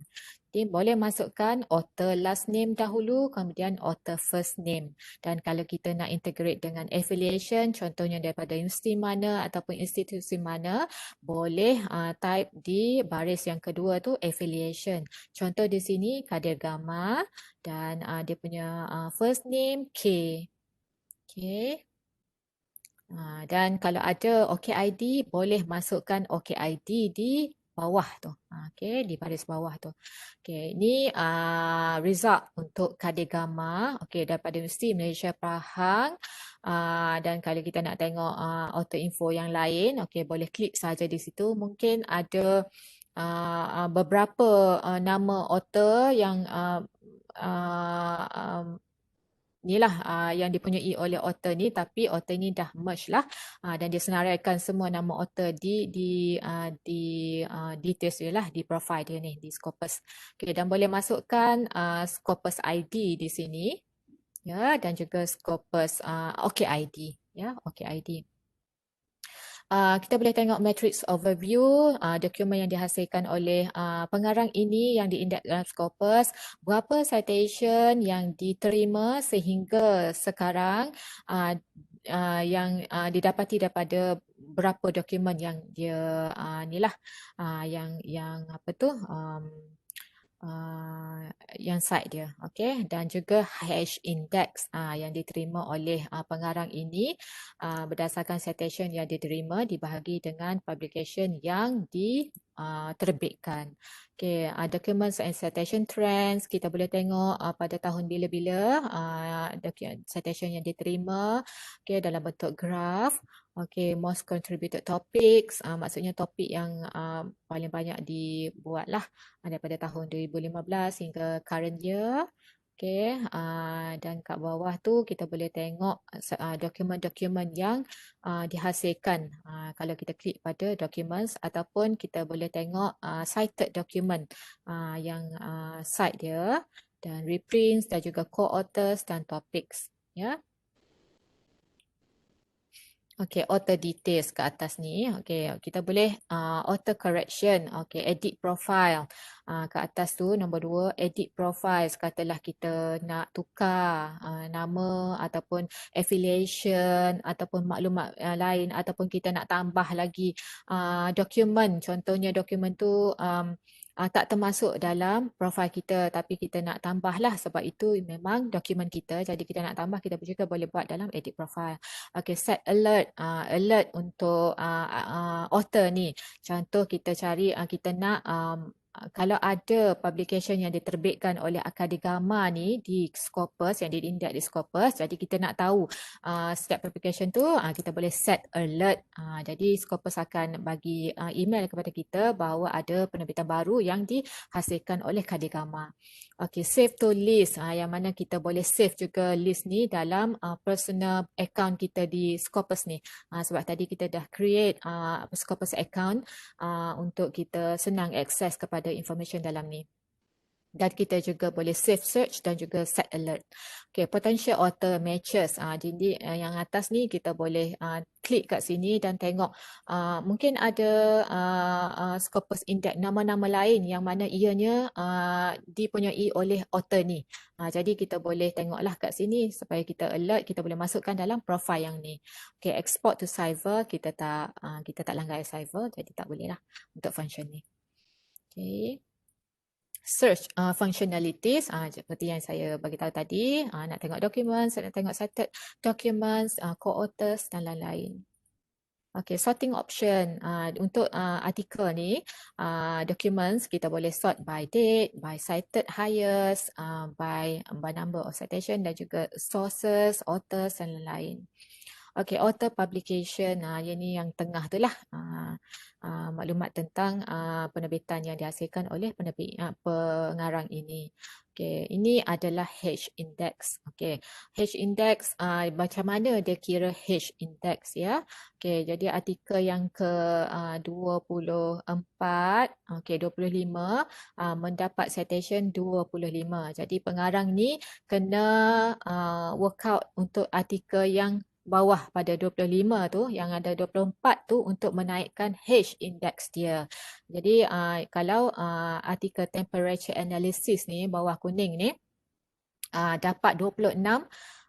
Jadi boleh masukkan author last name dahulu, kemudian author first name. Dan kalau kita nak integrate dengan affiliation, contohnya daripada universiti mana ataupun institusi mana, boleh type di baris yang kedua tu affiliation. Contoh di sini Kadir Gama dan dia punya first name K. Okay. Dan kalau ada OKID, boleh masukkan OKID di bawah tu. Okay, di baris bawah tu. Okay, ini result untuk Kadir Gama. Okay, daripada Universiti Malaysia Pahang. Dan kalau kita nak tengok auto info yang lain, okay, boleh klik saja di situ. Mungkin ada beberapa nama author yang inilah yang dipunyai oleh author ni, tapi author ni dah merge lah dan dia senaraikan semua nama author di details dia lah, di profile dia ni, di Scopus. Okay, dan boleh masukkan Scopus ID di sini ya, dan juga Scopus OKID ya, OKID. Kita boleh tengok matrix overview, dokumen yang dihasilkan oleh pengarang ini yang diindeks dalam Scopus, berapa citation yang diterima sehingga sekarang yang didapati daripada berapa dokumen yang dia inilah yang apa tu yang site dia, okey, dan juga hash index yang diterima oleh pengarang ini berdasarkan citation yang diterima dibahagi dengan publication yang diterbitkan. Okey, documents and citation trends kita boleh tengok pada tahun bila-bila citation yang diterima, okey, dalam bentuk graf. Okay, most contributed topics, maksudnya topik yang paling banyak dibuat lah daripada tahun 2015 hingga current year. Okay, dan kat bawah tu kita boleh tengok dokumen-dokumen yang dihasilkan. Kalau kita klik pada documents ataupun kita boleh tengok cited document yang cite dia, dan reprints dan juga co-authors dan topics. Ya. Okay, author details ke atas ni. Okay, kita boleh author correction. Okay, edit profile. Ke atas tu nombor 2, edit profile. Katalah kita nak tukar nama ataupun affiliation ataupun maklumat lain ataupun kita nak tambah lagi dokumen. Contohnya dokumen tu tak termasuk dalam profil kita tapi kita nak tambahlah sebab itu memang dokumen kita, jadi kita nak tambah, kita juga boleh buat dalam edit profile. Okay, set alert. Alert untuk author ni. Contoh kita cari, kita nak kalau ada publication yang diterbitkan oleh Akademik ni di Scopus, yang diindeks di Scopus, jadi kita nak tahu setiap publication tu, kita boleh set alert. Jadi Scopus akan bagi email kepada kita bahawa ada penerbitan baru yang dihasilkan oleh Akademik. Okay, save to list, yang mana kita boleh save juga list ni dalam personal account kita di Scopus ni. Sebab tadi kita dah create Scopus account untuk kita senang akses kepada information dalam ni. Dan kita juga boleh save search dan juga set alert. Okay, potential author matches. Jadi yang atas ni kita boleh klik kat sini dan tengok mungkin ada Scopus index nama-nama lain yang mana ianya dipunyai oleh author ni. Jadi kita boleh tengoklah kat sini supaya kita alert, kita boleh masukkan dalam profile yang ni. Okay, export to Cyver, kita tak langgar Cyver, jadi tak boleh lah untuk function ni. Okay. Search functionalities seperti yang saya bagi tahu tadi, nak tengok documents, nak tengok cited documents, co-authors dan lain-lain. Okay, sorting option untuk artikel ni, documents kita boleh sort by date, by cited highest, by number of citation dan juga sources, authors dan lain-lain. Okey, author publication, yang ni yang tengah tu lah. Maklumat tentang penerbitan yang dihasilkan oleh pengarang ini. Okey, ini adalah H-index. Okey, H-index, macam mana dia kira H-index ya? Okey, jadi artikel yang ke 24, okey 25, mendapat citation 25. Jadi pengarang ni kena workout untuk artikel yang bawah pada 25 tu, yang ada 24 tu untuk menaikkan H index dia. Jadi kalau artikel temperature analysis ni bawah kuning ni dapat 26,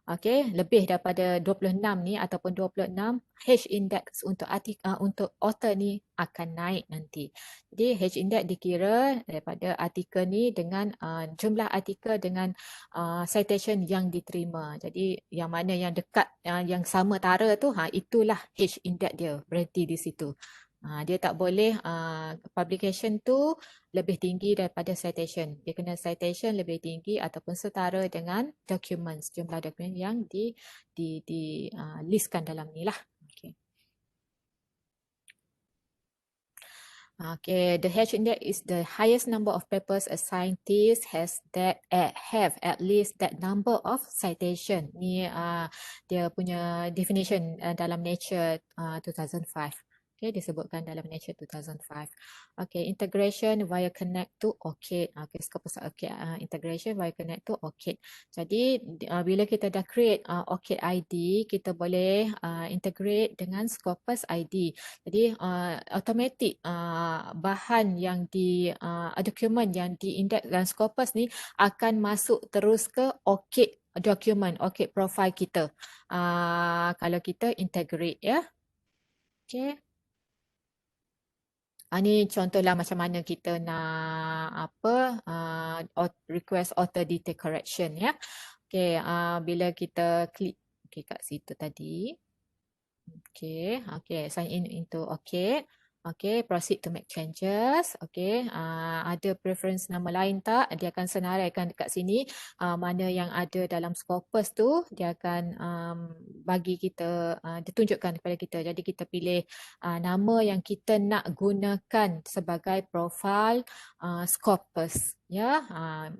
okey, lebih daripada 26 ni ataupun 26, H index untuk untuk author ni akan naik nanti. Jadi H index dikira daripada artikel ni dengan jumlah artikel dengan citation yang diterima. Jadi yang mana yang dekat, yang sama tara tu, itulah H index dia, berhenti di situ. Dia tak boleh publication tu lebih tinggi daripada citation. Dia kena citation lebih tinggi ataupun setara dengan documents, jumlah dokumen yang listkan dalam ni lah. Okay. Okay, the H index is the highest number of papers a scientist has that have at least that number of citation. Ni dia punya definition dalam Nature 2005. Okay, disebutkan dalam Nature 2005. Okay, integration via connect to ORCID. Okay, Scopus ORCID, integration via connect to ORCID. Jadi bila kita dah create ORCID ID, kita boleh integrate dengan Scopus ID. Jadi automatic bahan yang dokumen yang diindeks dalam Scopus ni akan masuk terus ke ORCID document, ORCID profile kita. Kalau kita integrate ya. Okay. Ni contohlah macam mana kita nak request author detail correction ya. Okay, bila kita klik kat situ tadi. Okay, sign in into okay. Okay, proceed to make changes. Okay, ada preference nama lain tak? Dia akan senaraikan dekat sini mana yang ada dalam Scopus tu. Dia akan bagi kita, ditunjukkan kepada kita. Jadi kita pilih nama yang kita nak gunakan sebagai profile Scopus. Ya,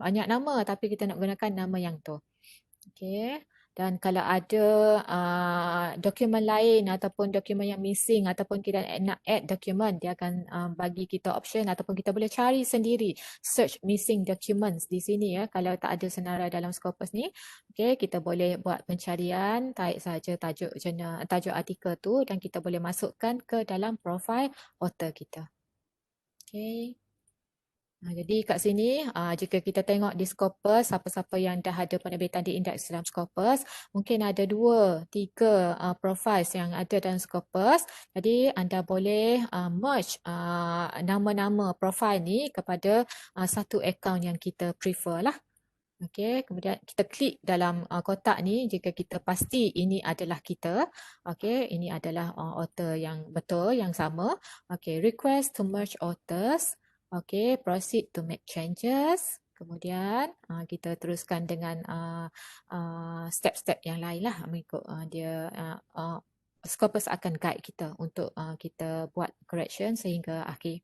banyak nama tapi kita nak gunakan nama yang tu. Okay. Dan kalau ada dokumen lain ataupun dokumen yang missing ataupun kita nak add dokumen, dia akan bagi kita option ataupun kita boleh cari sendiri, search missing documents di sini ya. Kalau tak ada senarai dalam Scopus ni, okay, kita boleh buat pencarian, tarik saja tajuk artikel tu dan kita boleh masukkan ke dalam profile author kita. Okay. Jadi kat sini, jika kita tengok di Scopus, siapa-siapa yang dah ada penerbitan di indeks dalam Scopus, mungkin ada 2, 3 profiles yang ada dalam Scopus. Jadi anda boleh merge nama-nama profile ni kepada satu account yang kita prefer lah. Okey, kemudian kita klik dalam kotak ni jika kita pasti ini adalah kita. Okey, ini adalah author yang betul, yang sama. Okey, request to merge authors. Okay, proceed to make changes. Kemudian kita teruskan dengan step-step yang lain lah mengikut dia. Scopus akan guide kita untuk kita buat correction sehingga akhir.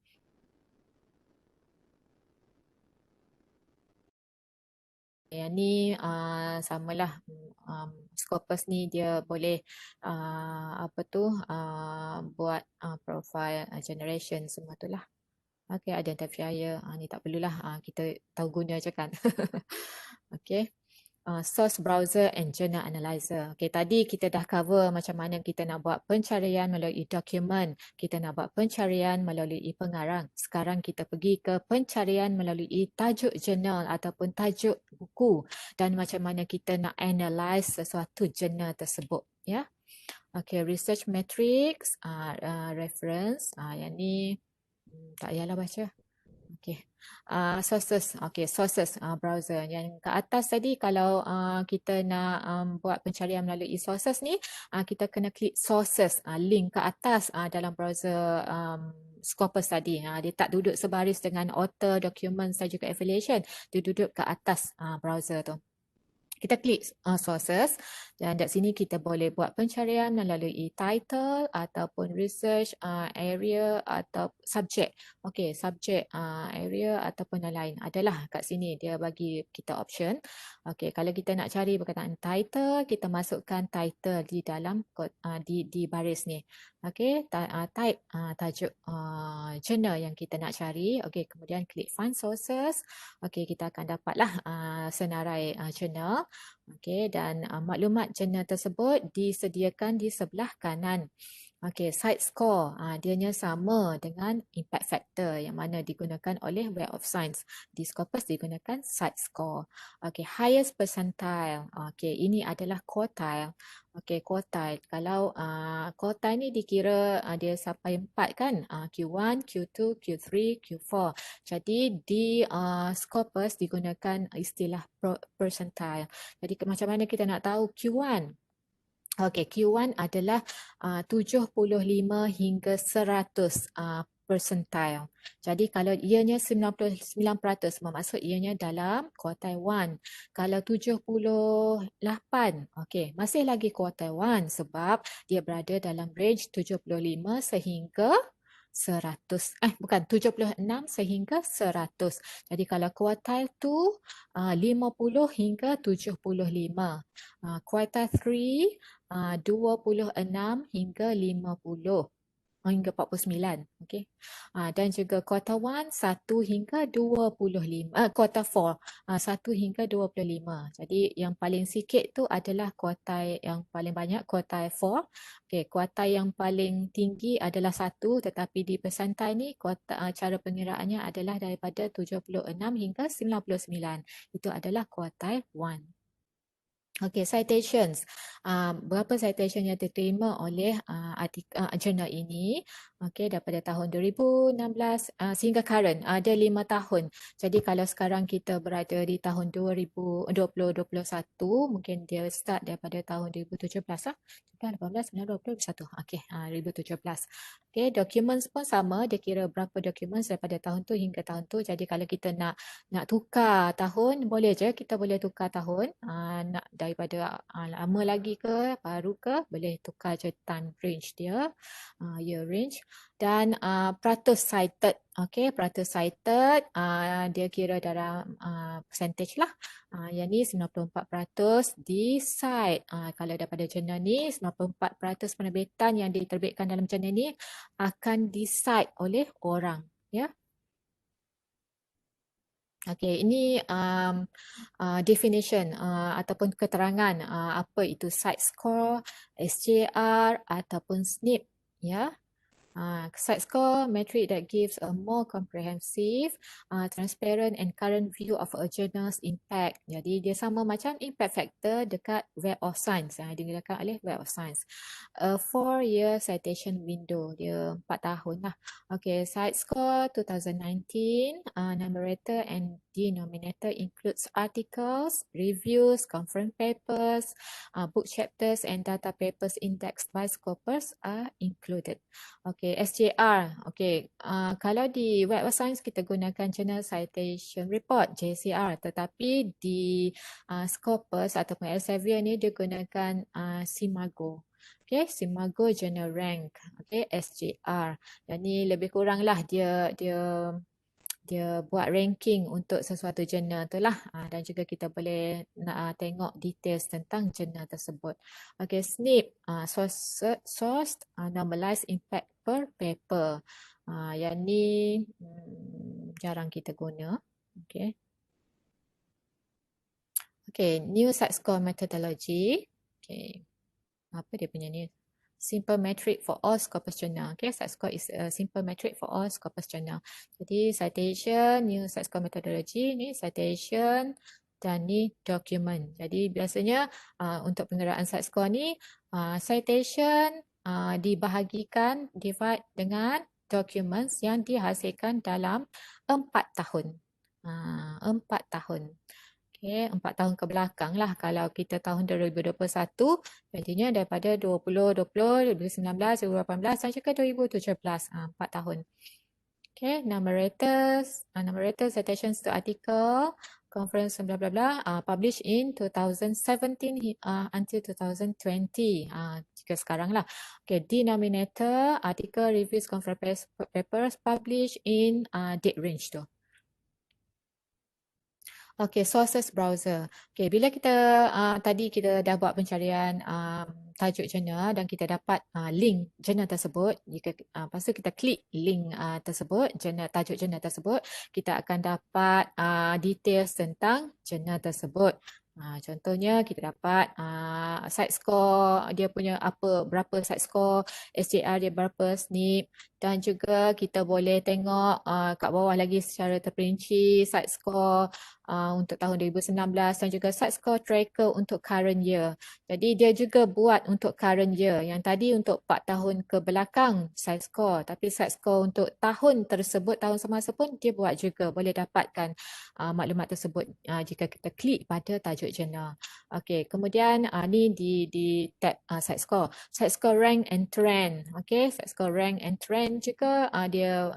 Yang ni samalah, Scopus ni dia boleh buat profile generation semua tu lah. Okay, identifier. Ni tak perlulah. Kita tahu guna je kan. Okay. Source browser and journal analyzer. Okay, tadi kita dah cover macam mana kita nak buat pencarian melalui dokumen. Kita nak buat pencarian melalui pengarang. Sekarang kita pergi ke pencarian melalui tajuk jurnal ataupun tajuk buku. Dan macam mana kita nak analyze sesuatu jurnal tersebut. Ya. Okay, research matrix, reference. Yang ni tak payahlah baca. Okay. Sources. Okay, sources browser. Yang ke atas tadi kalau kita nak buat pencarian melalui sources ni, kita kena klik sources, link ke atas dalam browser Scopus tadi. Dia tak duduk sebaris dengan author, documents dan juga affiliation. Dia duduk ke atas browser tu. Kita klik sources dan dari sini kita boleh buat pencarian melalui title ataupun research area atau subject. Okey, subject area ataupun lain-lain. Adalah kat sini dia bagi kita option. Okey, kalau kita nak cari perkataan title, kita masukkan title di dalam di baris ni. Okey, type tajuk jurnal yang kita nak cari. Okey, kemudian klik find sources. Okey, kita akan dapatlah senarai jurnal. Okey, dan maklumat jurnal tersebut disediakan di sebelah kanan. Okey, site score dianya sama dengan impact factor yang mana digunakan oleh Web of Science. Di Scopus digunakan site score. Okey, highest percentile. Okey, ini adalah quartile. Okey, quartile. Kalau quartile ni dikira dia sampai 4 kan? Q1, Q2, Q3, Q4. Jadi di Scopus digunakan istilah percentile. Jadi macam mana kita nak tahu Q1? Okey, Q1 adalah 75 hingga 100 percentile. Jadi kalau ianya 99%, bermaksud ianya dalam quartile 1. Kalau 78, okey, masih lagi quartile 1 sebab dia berada dalam range 75 sehingga 100. Bukan, 76 sehingga 100. Jadi kalau quartile 2, 50 hingga 75. Quartile 3, 26 hingga 50. Hingga 49. Okey. Dan juga quarter 1, 1 hingga 25. Quarter 4, 1 hingga 25. Jadi yang paling sikit tu adalah quartile yang paling banyak, quartile 4. Okey, quartile yang paling tinggi adalah 1, tetapi di percentile ni cara pengiraannya adalah daripada 76 hingga 99. Itu adalah quartile 1. Okey, citations. Berapa citation yang diterima oleh jurnal ini? Okey, daripada tahun 2016 sehingga current ada 5 tahun. Jadi kalau sekarang kita berada di tahun 2021, mungkin dia start daripada tahun 2017 lah. 18, 19, 20, 21. Okey, 2017. Okey, documents pun sama, dia kira berapa documents daripada tahun tu hingga tahun tu. Jadi kalau kita nak tukar tahun, boleh je, kita boleh tukar tahun. Nak daripada lama lagi ke, baru ke, boleh tukar je time range dia, year range. Dan peratus cited, okey, peratus cited, dia kira dalam percentage lah. Yang ni 94% di cite. Kalau daripada jurnal ni, 94% penerbitan yang diterbitkan dalam jurnal ni akan di cite oleh orang. Ya. Okey, ini definition ataupun keterangan apa itu site score, SJR ataupun SNP, ya. Site score metric that gives a more comprehensive, transparent and current view of a journal's impact. Jadi dia sama macam impact factor dekat Web of Science yang digunakan oleh Web of Science. A 4-year citation window, dia 4 tahun lah. Okay, site score 2019, numerator and denominator includes articles, reviews, conference papers, book chapters and data papers indexed by Scopus are included. Okay, SJR. Okay, kalau di Web of Science kita gunakan Journal Citation Report, JCR. Tetapi di Scopus ataupun Elsevier ni dia gunakan Simago. Okay, Simago Journal Rank. Okay, SJR. Dan ni lebih kurang lah dia buat ranking untuk sesuatu jurnal tu lah. Dan juga kita boleh tengok details tentang jurnal tersebut. Okay, SNP, Sourced Normalized Impact per Paper. Yang ni jarang kita guna. Okay. Okay, new site score methodology. Okay, apa dia punya ni? Simple metric for all Scopus journal. Okay, site score is a simple metric for all Scopus journal. Jadi citation, new site score methodology, ni citation dan ni document. Jadi biasanya untuk pengiraan site score ni, citation dibahagikan, divide dengan documents yang dihasilkan dalam 4 tahun. 4 tahun. Okay, 4 tahun ke belakang lah. Kalau kita tahun 2021, jadinya daripada 2020, 2019, 2018 sampai ke 2017. 4 tahun. Okay, numerators citations to article, conference bla bla bla, published in 2017 until 2020. Jika sekarang lah. Okay, denominator, article, reviews, conference papers published in date range tu. Okay, sources browser. Okay, bila kita tadi kita dah buat pencarian tajuk jurnal dan kita dapat link jurnal tersebut, jika lepas tu kita klik link tersebut, tajuk jurnal tersebut, kita akan dapat details tentang jurnal tersebut. Contohnya kita dapat site score dia punya berapa site score, SJR dia berapa, SNP, dan juga kita boleh tengok kat bawah lagi secara terperinci site score untuk tahun 2019 dan juga site score tracker untuk current year. Jadi dia juga buat untuk current year. Yang tadi untuk 4 tahun ke belakang site score, tapi site score untuk tahun tersebut, tahun semasa pun dia buat juga. Boleh dapatkan maklumat tersebut jika kita klik pada tajuk jurnal. Okey, kemudian ni di tab site score. Site score rank and trend. Okey, site score rank and trend juga dia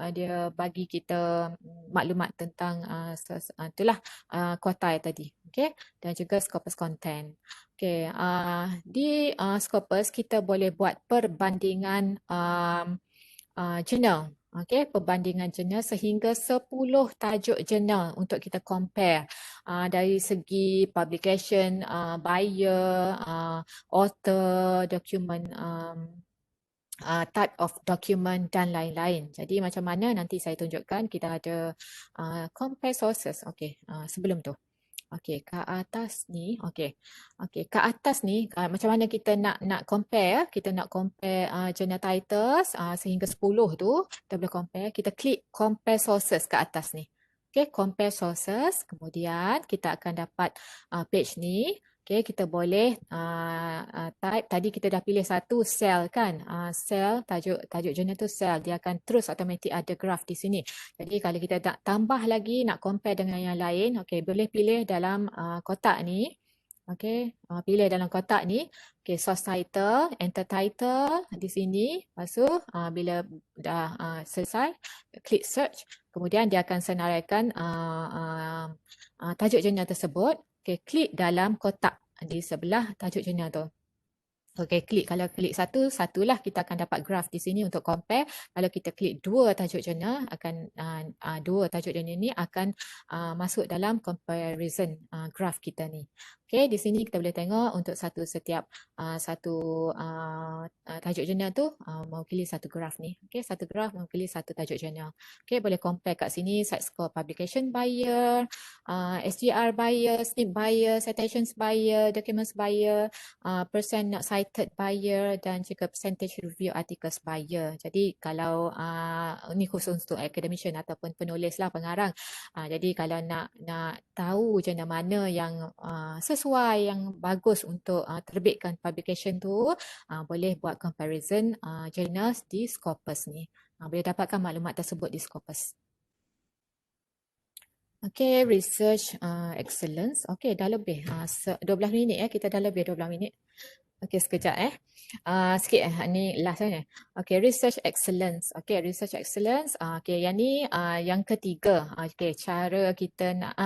bagi kita maklumat tentang itulah quartile tadi. Okey, dan juga Scopus content. Okey, di Scopus kita boleh buat perbandingan jurnal. Okey, perbandingan jurnal sehingga 10 tajuk jurnal untuk kita compare dari segi publication, buyer, author, document, type of document dan lain-lain. Jadi macam mana nanti saya tunjukkan, kita ada compare sources. Okey, sebelum tu. Okey, ke atas ni, okey. Okey, ke atas ni macam mana kita nak compare, kita nak compare journal titles sehingga 10 tu, kita boleh compare, kita klik compare sources ke atas ni. Okey, compare sources, kemudian kita akan dapat page ni. Okey, kita boleh type, tadi kita dah pilih satu cell kan, cell, tajuk jurnal tu cell, dia akan terus automatic ada graph di sini. Jadi kalau kita nak tambah lagi, nak compare dengan yang lain, okey, boleh pilih dalam kotak ni. Okey, pilih dalam kotak ni. Okey, source title, enter title di sini. Lepas tu bila dah selesai, klik search. Kemudian dia akan senaraikan tajuk jurnal tersebut. Okey, klik dalam kotak di sebelah tajuk jurnal tu. Okey, klik. Kalau klik satulah kita akan dapat graf di sini untuk compare. Kalau kita klik dua tajuk jurnal, akan dua tajuk jurnal ini akan masuk dalam comparison graf kita ni. Okey, di sini kita boleh tengok untuk setiap satu tajuk jurnal tu mewakili satu graf ni. Okey, satu graf mewakili satu tajuk jurnal. Okey, boleh compare kat sini site score publication buyer, SGR buyer, SNP buyer, citations buyer, documents buyer, percent not cited buyer dan juga percentage review articles buyer. Jadi kalau ni khusus untuk academician ataupun penulis lah, pengarang. Jadi kalau nak tahu jurnal mana yang sesuai, yang bagus untuk terbitkan publication tu, boleh buat comparison journals di Scopus ni. Boleh dapatkan maklumat tersebut di Scopus. Okay, research excellence. Okay, dah lebih 12 minit kita dah lebih 12 minit. Okay, sekejap sikit ni last ni. Okay, research excellence. Okay, research excellence. Okay, yang ni yang ketiga. Okay, cara kita nak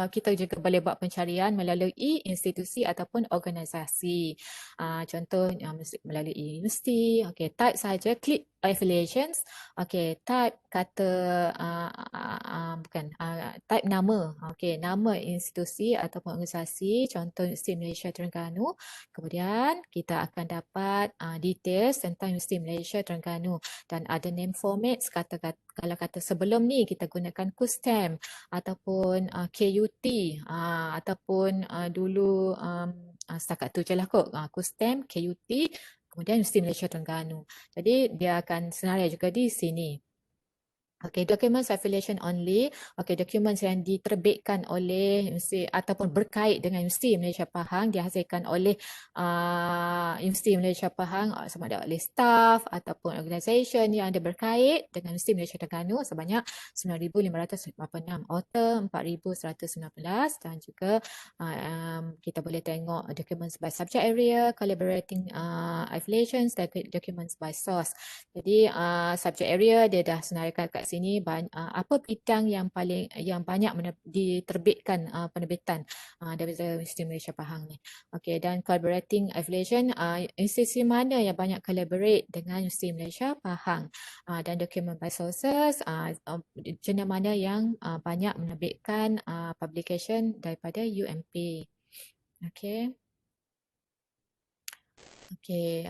kita juga boleh buat pencarian melalui institusi ataupun organisasi. Contoh melalui universiti. Okay, type saja, klik affiliations. Okay, type kata type nama. Okay, nama institusi ataupun organisasi. Contoh Universiti Malaysia Terengganu. Kemudian kita akan dapat details tentang Universiti Malaysia Terengganu dan ada name formats. Kalau kata sebelum ni kita gunakan KUSTEM ataupun KUT ataupun dulu setakat tu je lah kot, KUSTEM, KUT, kemudian Universiti Malaysia Terengganu. Jadi dia akan senarai juga di sini. Okay, documents affiliation only. Okay, documents yang diterbitkan oleh universiti ataupun berkait dengan Universiti Malaysia Pahang dihasilkan oleh Universiti Malaysia Pahang sama ada oleh staff ataupun organisation yang ada berkait dengan Universiti Malaysia Terengganu sebanyak 9,586. Author 4,119 dan juga kita boleh tengok documents by subject area, collaborating affiliations, documents by source. Jadi subject area dia dah senaraikan kat sini apa bidang yang banyak diterbitkan penerbitan daripada Universiti Malaysia Pahang ni. Okey, dan collaborating affiliation, institusi mana yang banyak collaborate dengan Universiti Malaysia Pahang, dan document by sources, jurnal mana yang banyak menerbitkan publication daripada UMP. Okey. Okey.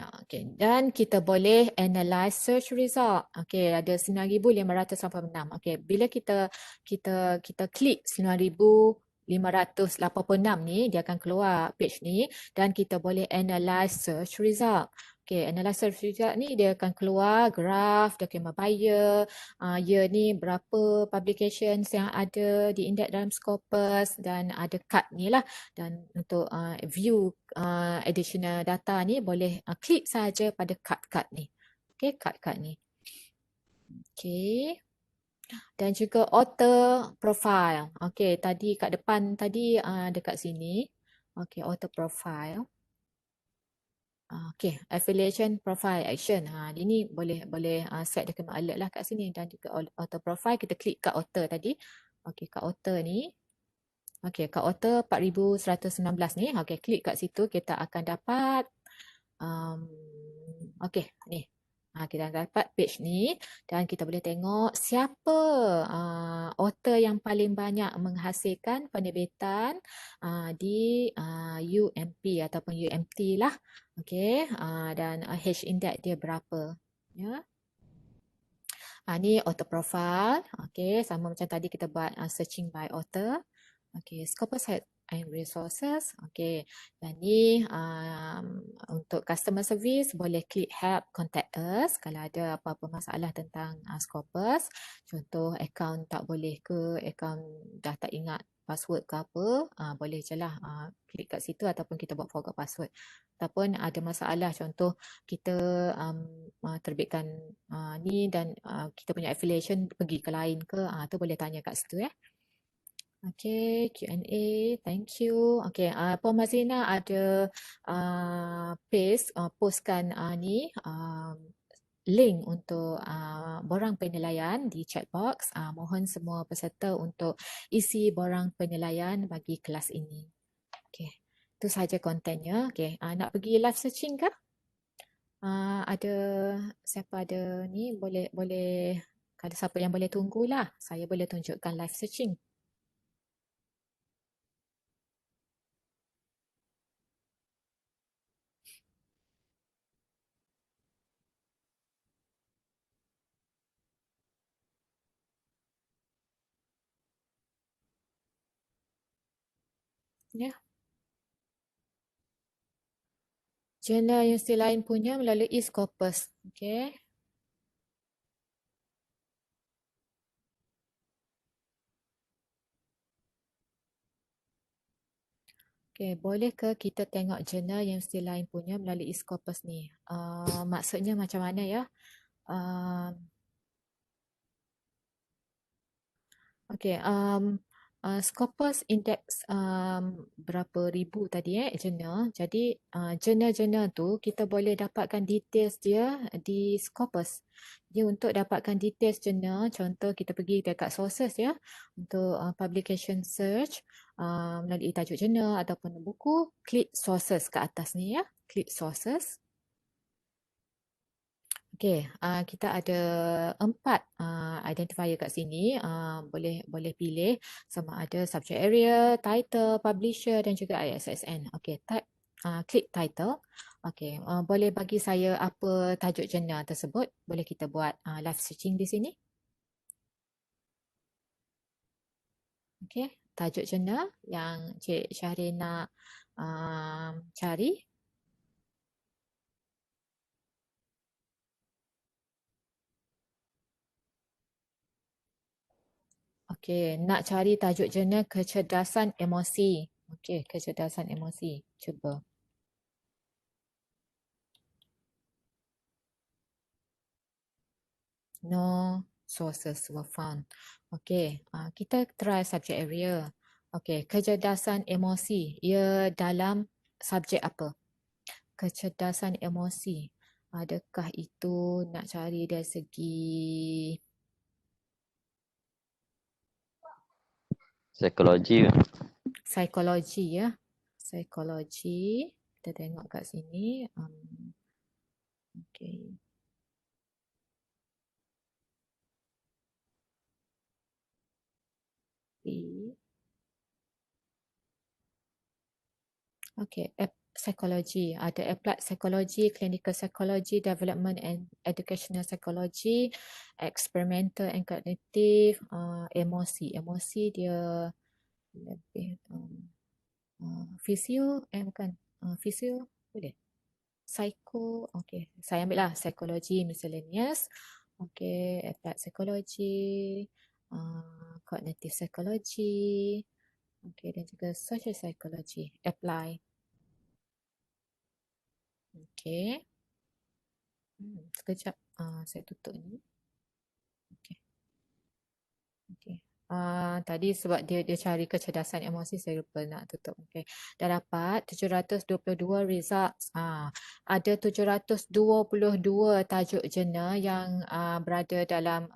Dan kita boleh analyze search result. Okey, ada 9,586. Okey, bila kita klik 9,586 ni, dia akan keluar page ni dan kita boleh analyze search result. Okey, analyze search result ni dia akan keluar graph, document buyer, year ni berapa publications yang ada di indeks dalam Scopus dan ada cut ni lah. Dan untuk view additional data ni boleh klik saja pada cut ni. Okey, cut ni. Okey. Dan juga author profile. Okey, tadi kat depan tadi dekat sini. Okey, author profile. Okey, affiliation profile action. Ini boleh set document alert lah kat sini dan juga author profile kita klik kat author tadi. Okey, kat author ni. Okey, kat author 4119 ni. Okey, klik kat situ kita akan dapat okey, ni. Kita dapat page ni dan kita boleh tengok siapa author yang paling banyak menghasilkan penerbitan di UMP ataupun UMT lah. Okey, dan H index dia berapa. Ya. Ni author profile. Okey, sama macam tadi kita buat searching by author. Okey, Scopus and resources. Okey, dan ni untuk customer service boleh klik help contact us kalau ada apa-apa masalah tentang Scopus. Contoh akaun tak boleh ke, akaun dah tak ingat password ke apa, boleh je lah klik kat situ ataupun kita buat forgot password. Ataupun ada masalah contoh kita terbitkan ni dan kita punya affiliation pergi ke lain ke, tu boleh tanya kat situ ya. Okay, Q&A. Thank you. Okay, Puan Mazlina ada postkan ni link untuk borang penilaian di chat box. Mohon semua peserta untuk isi borang penilaian bagi kelas ini. Okay, itu sahaja kontennya. Okay, nak pergi live searching ke? Ada siapa ada ni boleh kalau siapa yang boleh tunggulah, saya boleh tunjukkan live searching. Ya. Jurnal universiti lain punya melalui Scopus. Okey. Okey, boleh ke kita tengok jurnal universiti lain punya melalui Scopus ni? Maksudnya macam mana ya? Okey, Scopus index berapa ribu tadi jurnal. Jadi jurnal-jurnal tu kita boleh dapatkan details dia di Scopus. Jadi untuk dapatkan details jurnal, contoh kita pergi dekat sources ya, untuk publication search melalui tajuk jurnal ataupun buku, klik sources ke atas ni ya, klik sources. Okey, kita ada 4 identifier kat sini. Boleh pilih sama ada subject area, title, publisher dan juga ISSN. Okey, klik title. Okey, boleh bagi saya apa tajuk jurnal tersebut? Boleh kita buat live searching di sini. Okey, tajuk jurnal yang Cik Syahrin nak cari. Okey, nak cari tajuk jurnal kecerdasan emosi. Okey, kecerdasan emosi. Cuba. No sources were found. Okey, kita try subject area. Okey, kecerdasan emosi. Ia dalam subjek apa? Kecerdasan emosi. Adakah itu nak cari dari segi Psikologi. Psikologi ya. Psikologi. Kita tengok kat sini. Okay. Okay, psychology. Ada applied psychology, clinical psychology, development and educational psychology, experimental and cognitive, emosi. Emosi dia lebih physio, bukan. Physio, boleh. Psycho, okay. Saya ambil lah psychology miscellaneous. Okay, applied psychology, cognitive psychology, okay, dan juga social psychology. Apply. Okay. Sekejap. Saya tutup ni. Okay. Okay. Tadi sebab dia cari kecerdasan emosi, saya lupa nak tutup. Okay. Dah dapat 722 results. Ada 722 tajuk jurnal yang berada dalam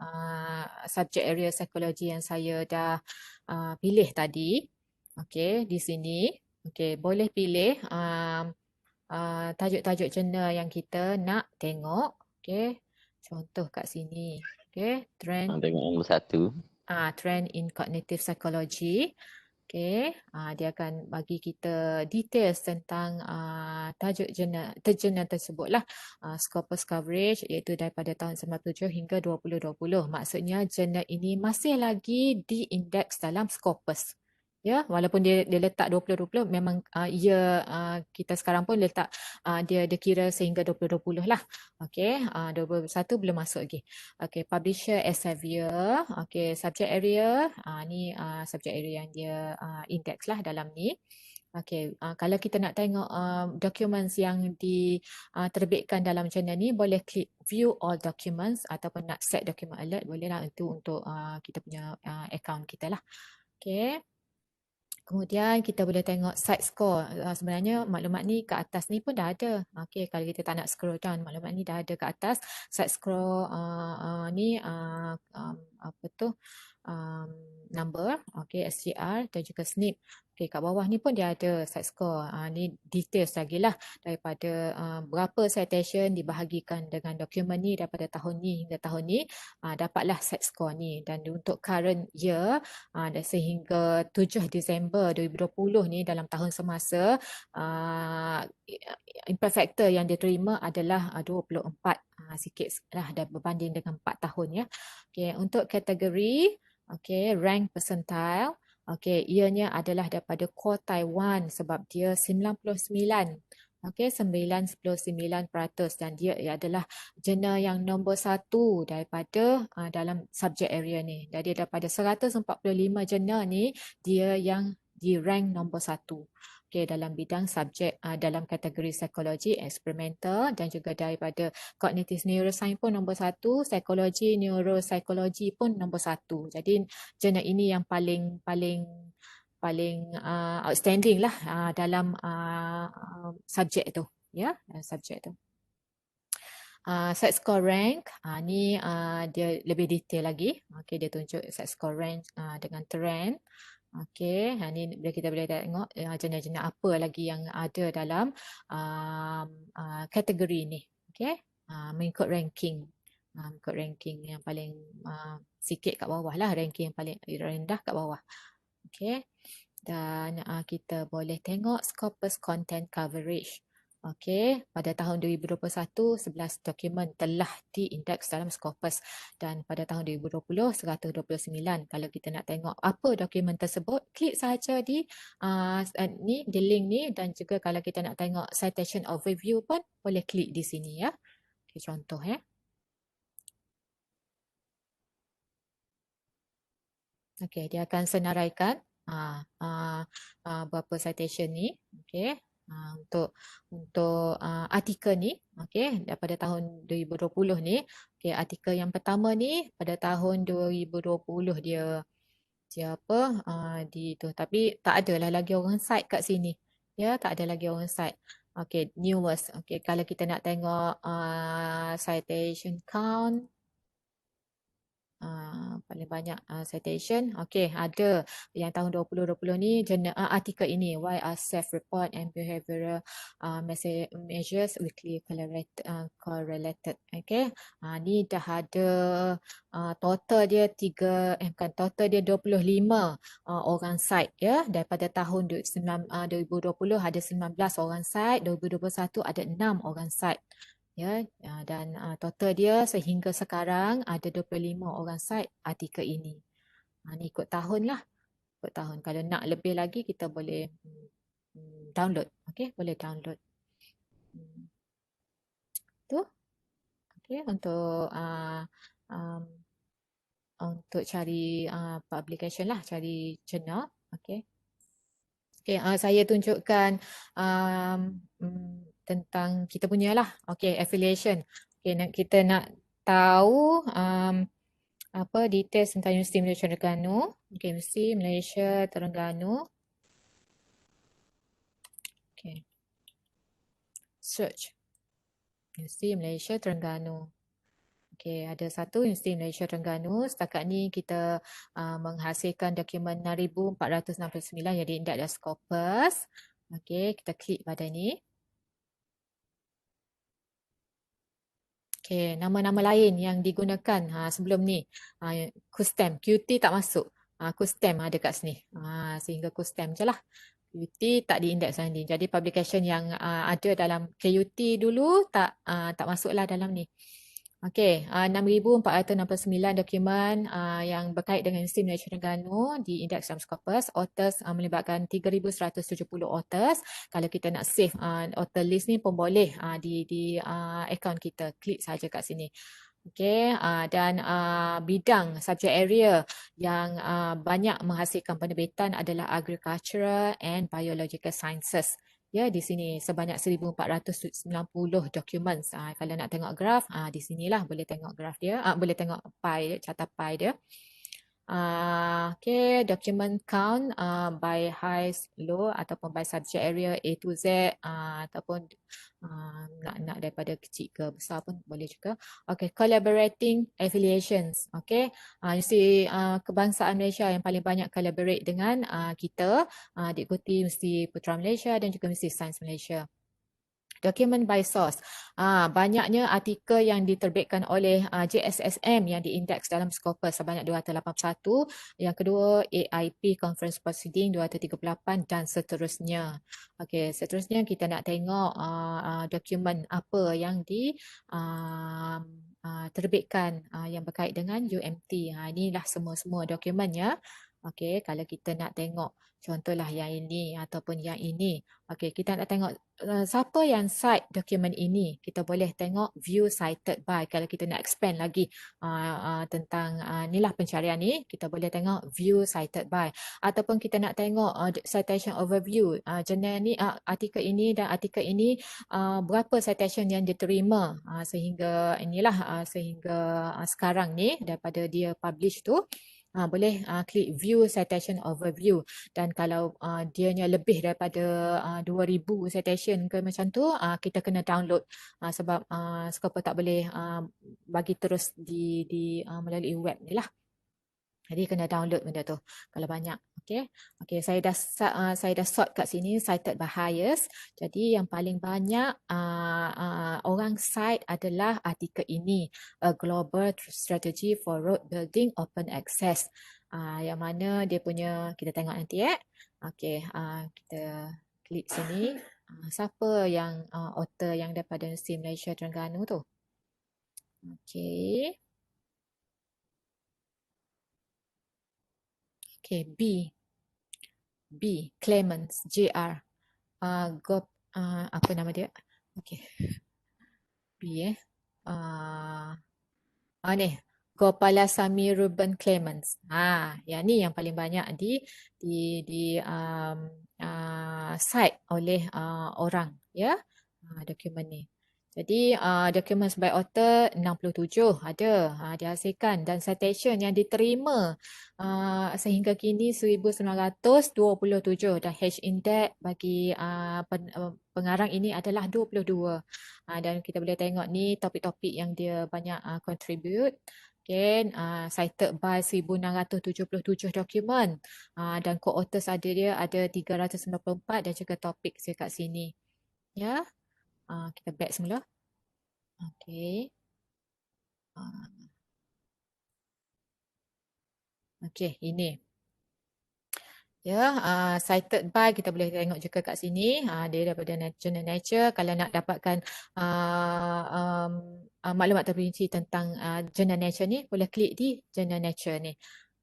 subjek area psikologi yang saya dah pilih tadi. Okay, di sini. Okay, boleh pilih tajuk-tajuk jurnal yang kita nak tengok. Okay, contoh kat sini. Okay, trend. Tengok nombor 1. Trend in cognitive psychology. Okay, dia akan bagi kita details tentang tajuk jurnal tersebut lah. Scopus coverage iaitu daripada tahun 97 hingga 2020. Maksudnya jurnal ini masih lagi diindeks dalam Scopus. Ya, walaupun dia letak 2020, memang kita sekarang pun letak dia kira sehingga 2020 lah. Okey, 2021 belum masuk lagi. Okey, publisher Elsevier. Okey, subject area ni subject area yang dia index lah dalam ni. Okey, kalau kita nak tengok documents yang diterbitkan dalam jurnal ni, boleh klik view all documents ataupun nak set document alert, boleh lah itu untuk kita punya account kita lah. Okey. Kemudian kita boleh tengok site score. Sebenarnya maklumat ni ke atas ni pun dah ada. Okey, kalau kita tak nak scroll down, maklumat ni dah ada ke atas. Site score ni apa tu? Number, okey, SGR dan juga SNP. Okey, kat bawah ni pun dia ada site score. Ni details lagi lah daripada berapa citation dibahagikan dengan dokumen ni daripada tahun ni hingga tahun ni. Dapatlah site score ni. Dan untuk current year, dan sehingga 7 Disember 2020 ni dalam tahun semasa, impact factor yang diterima adalah 24, sikit lah dah berbanding dengan 4 tahun ya. Okey, untuk kategori rank percentile, ianya adalah daripada quartile 1 sebab dia 99. 99% dan dia adalah jurnal yang nombor 1 daripada dalam subjek area ni. Jadi daripada 145 jurnal ni, dia yang di rank nombor 1. Dalam bidang subjek dalam kategori psikologi eksperimental dan juga daripada cognitive neuroscience pun nombor 1, psikologi neuropsikologi pun nombor 1. Jadi jurnal ini yang paling outstanding lah dalam subjek tu, ya, subjek tu. Set score rank ni dia lebih detail lagi. Okey, dia tunjuk set score rank dengan trend. Okey, ni kita boleh tengok jurnal-jurnal apa lagi yang ada dalam kategori ni. Okey, mengikut ranking. Mengikut ranking yang paling sikit kat bawah lah, ranking yang paling rendah kat bawah. Okey, dan kita boleh tengok Scopus content coverage. Okey, pada tahun 2021, 11 dokumen telah diindeks dalam Scopus dan pada tahun 2020, 129. Kalau kita nak tengok apa dokumen tersebut, klik sahaja di link ni dan juga kalau kita nak tengok citation overview pun boleh klik di sini ya. Okay, contoh ya. Okey, dia akan senaraikan berapa citation ni. Okey. Untuk artikel ni, okey, daripada tahun 2020 ni, okey, artikel yang pertama ni pada tahun 2020 dia apa di tu, tapi tak adalah lagi orang cite kat sini. Ya, tak ada lagi orang cite. Okey, newest. Okey, kalau kita nak tengok citation count, paling banyak citation. Okey, ada yang tahun 2020 ni artikel ini, Why are self-report and behavioral measures weakly correlated. Okey, ni dah ada total dia total dia 25 orang site ya. Daripada tahun 2020 ada 19 orang site, 2021 ada 6 orang site. Ya, dan total dia sehingga sekarang ada 25 orang site artikel ini. Ni ikut tahun lah. Ikut tahun. Kalau nak lebih lagi kita boleh download. Okey, boleh download. Tu. Okey, untuk cari publication lah, cari jurnal. Okey. Okey, saya tunjukkan tentang kita punya lah. Okey, affiliation. Okey, kita nak tahu apa details tentang Universiti Malaysia Terengganu. Okey, Universiti Malaysia Terengganu. Okey. Search. Universiti Malaysia Terengganu. Okey, ada satu Universiti Malaysia Terengganu. Setakat ni kita menghasilkan dokumen 6,469 yang diindeks dari Scopus. Okey, kita klik pada ni. Okey, nama-nama lain yang digunakan sebelum ni. QSTEM, QT tak masuk. QSTEM ada kat sini. Sehingga QSTEM je lah. QT tak diindeks lagi. Jadi publication yang ada dalam KUT dulu tak masuklah dalam ni. Okey, 6,469 dokumen yang berkait dengan Universiti Malaysia Terengganu di Index dalam Scopus. Authors melibatkan 3,170 authors. Kalau kita nak save author list ni pun boleh di akaun kita. Klik saja kat sini. Okey, dan bidang subject area yang banyak menghasilkan penerbitan adalah Agricultural and Biological Sciences. Ya, di sini sebanyak 1,490 dokumen. Kalau nak tengok graf, di sinilah boleh tengok graf dia. Boleh tengok pie, carta pie dia. Okay, document count by high, low ataupun by subject area A to Z ataupun nak daripada kecil ke besar pun boleh juga. Okay, collaborating affiliations. Okay, Universiti Kebangsaan Malaysia yang paling banyak collaborate dengan kita diikuti Universiti Putra Malaysia dan juga Universiti Sains Malaysia. Document by source. Banyaknya artikel yang diterbitkan oleh JSSM yang diindeks dalam Scopus sebanyak 281. Yang kedua, AIP Conference Proceeding 238 dan seterusnya. Okey, seterusnya kita nak tengok dokumen apa yang diterbitkan yang berkait dengan UMT. Inilah semua dokumennya. Okey, kalau kita nak tengok contohlah yang ini ataupun yang ini. Okey, kita nak tengok siapa yang cite dokumen ini. Kita boleh tengok view cited by. Kalau kita nak expand lagi tentang inilah pencarian ni, kita boleh tengok view cited by. Ataupun kita nak tengok citation overview. Jurnal ni, artikel ini dan artikel ini berapa citation yang diterima sehingga inilah sehingga sekarang ni daripada dia publish tu. Boleh klik view citation overview, dan kalau dianya lebih daripada 2,000 citation ke macam tu, kita kena download sebab Scopus tak boleh bagi terus di melalui web ni lah. Jadi kena download benda tu kalau banyak. Okey, saya dah sort kat sini cited by highest. Jadi yang paling banyak orang cite adalah artikel ini, A Global Strategy for Road Building Open Access. Yang mana dia punya, kita tengok nanti Okey, kita klik sini. Siapa yang author yang daripada Universiti Malaysia Terengganu tu? Okey. Okay, B, Clements, JR. Apa nama dia? Okay. B ni, Gopalasamy Ruben Clements. Yang ni yang paling banyak di cite oleh orang, ya. Dokumen ni. Jadi dokumen by author 67 ada dihasilkan, dan citation yang diterima sehingga kini 1,927, dan H-index bagi pengarang ini adalah 22. Dan kita boleh tengok ni topik-topik yang dia banyak contribute. Okay, cited by 1677 dokumen, dan co-authors ada 394 dan juga topik dekat sini. Ya, kita back semula. Okay. Okay, ini. Ya, cited by kita boleh tengok juga kat sini. Dia daripada Journal Nature. Kalau nak dapatkan maklumat terperinci tentang Journal Nature ni, boleh klik di Journal Nature ni.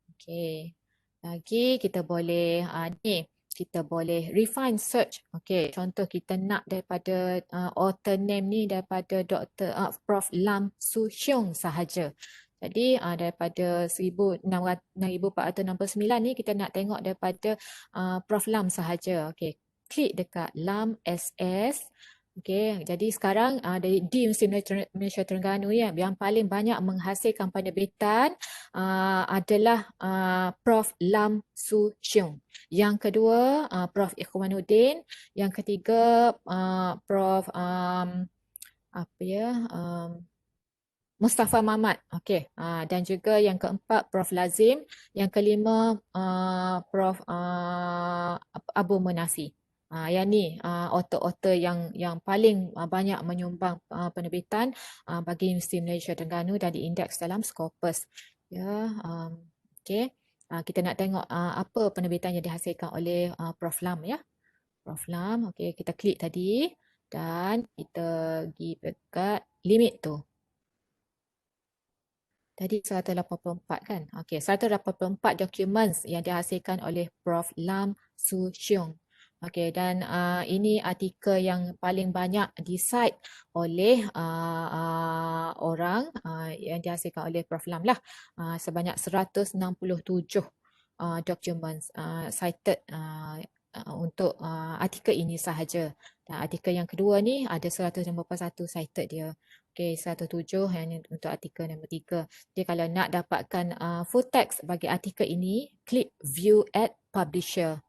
Okey. Lagi kita boleh ni, kita boleh refine search. Okey, contoh kita nak daripada author name ni daripada Dr. Prof. Lam Su Xiong sahaja. Jadi daripada 1469 ni kita nak tengok daripada Prof. Lam sahaja. Okey, klik dekat Lam SS. Okey, jadi sekarang dari di Universiti Malaysia Terengganu yang paling banyak menghasilkan penerbitan adalah Prof. Lam Su Xiong. Yang kedua Prof. Ikhwanuddin. Yang ketiga Prof. Mustafa Mahmat. Okey. Dan juga yang keempat Prof. Lazim. Yang kelima Prof. Abu Munafi. Yang ni author-author yang paling banyak menyumbang penerbitan bagi Universiti Malaysia Terengganu dan diindeks dalam Scopus. Ya, okey. Kita nak tengok apa penerbitan yang dihasilkan oleh Prof. Lam ya. Prof. Lam. Okey, kita klik tadi dan kita pergi dekat limit tu. Tadi 184 kan? Okey, 184 documents yang dihasilkan oleh Prof. Lam Su Xiong. Okey, dan ini artikel yang paling banyak di-cite oleh orang yang dihasilkan oleh Prof. Lam lah. Sebanyak 167 documents cited untuk artikel ini sahaja. Dan artikel yang kedua ni ada 151 cited dia. Okey, 107 yang untuk artikel nombor 3. Jadi kalau nak dapatkan full text bagi artikel ini, klik View at Publisher.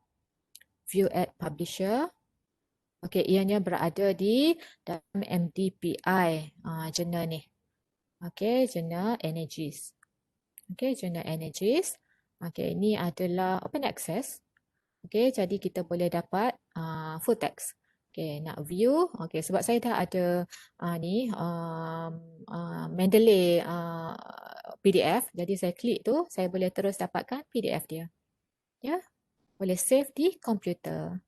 View at Publisher. Okey, ianya berada di dalam MDPI jurnal ni. Okey, jurnal Energies. Okey, jurnal Energies. Okey, ini adalah open access. Okey, jadi kita boleh dapat full text. Okey, nak view. Okey, sebab saya dah ada ni Mendeley PDF. Jadi saya klik tu, saya boleh terus dapatkan PDF dia. Ya, boleh save di komputer.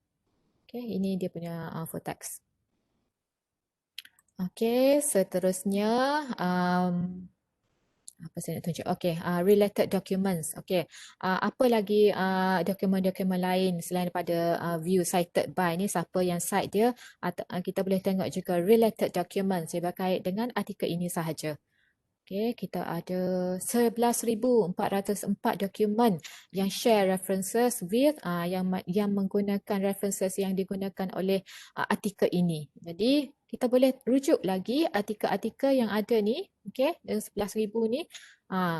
Okey, ini dia punya full text. Okey, seterusnya apa saya nak tunjuk? Okey, related documents. Okey, apa lagi dokumen-dokumen lain selain daripada view cited by ni, siapa yang cite dia, kita boleh tengok juga related documents yang berkait dengan artikel ini sahaja. Okey, kita ada 11,404 dokumen yang share references with yang menggunakan references yang digunakan oleh artikel ini. Jadi kita boleh rujuk lagi artikel-artikel yang ada ni, okey, 11,000 ni.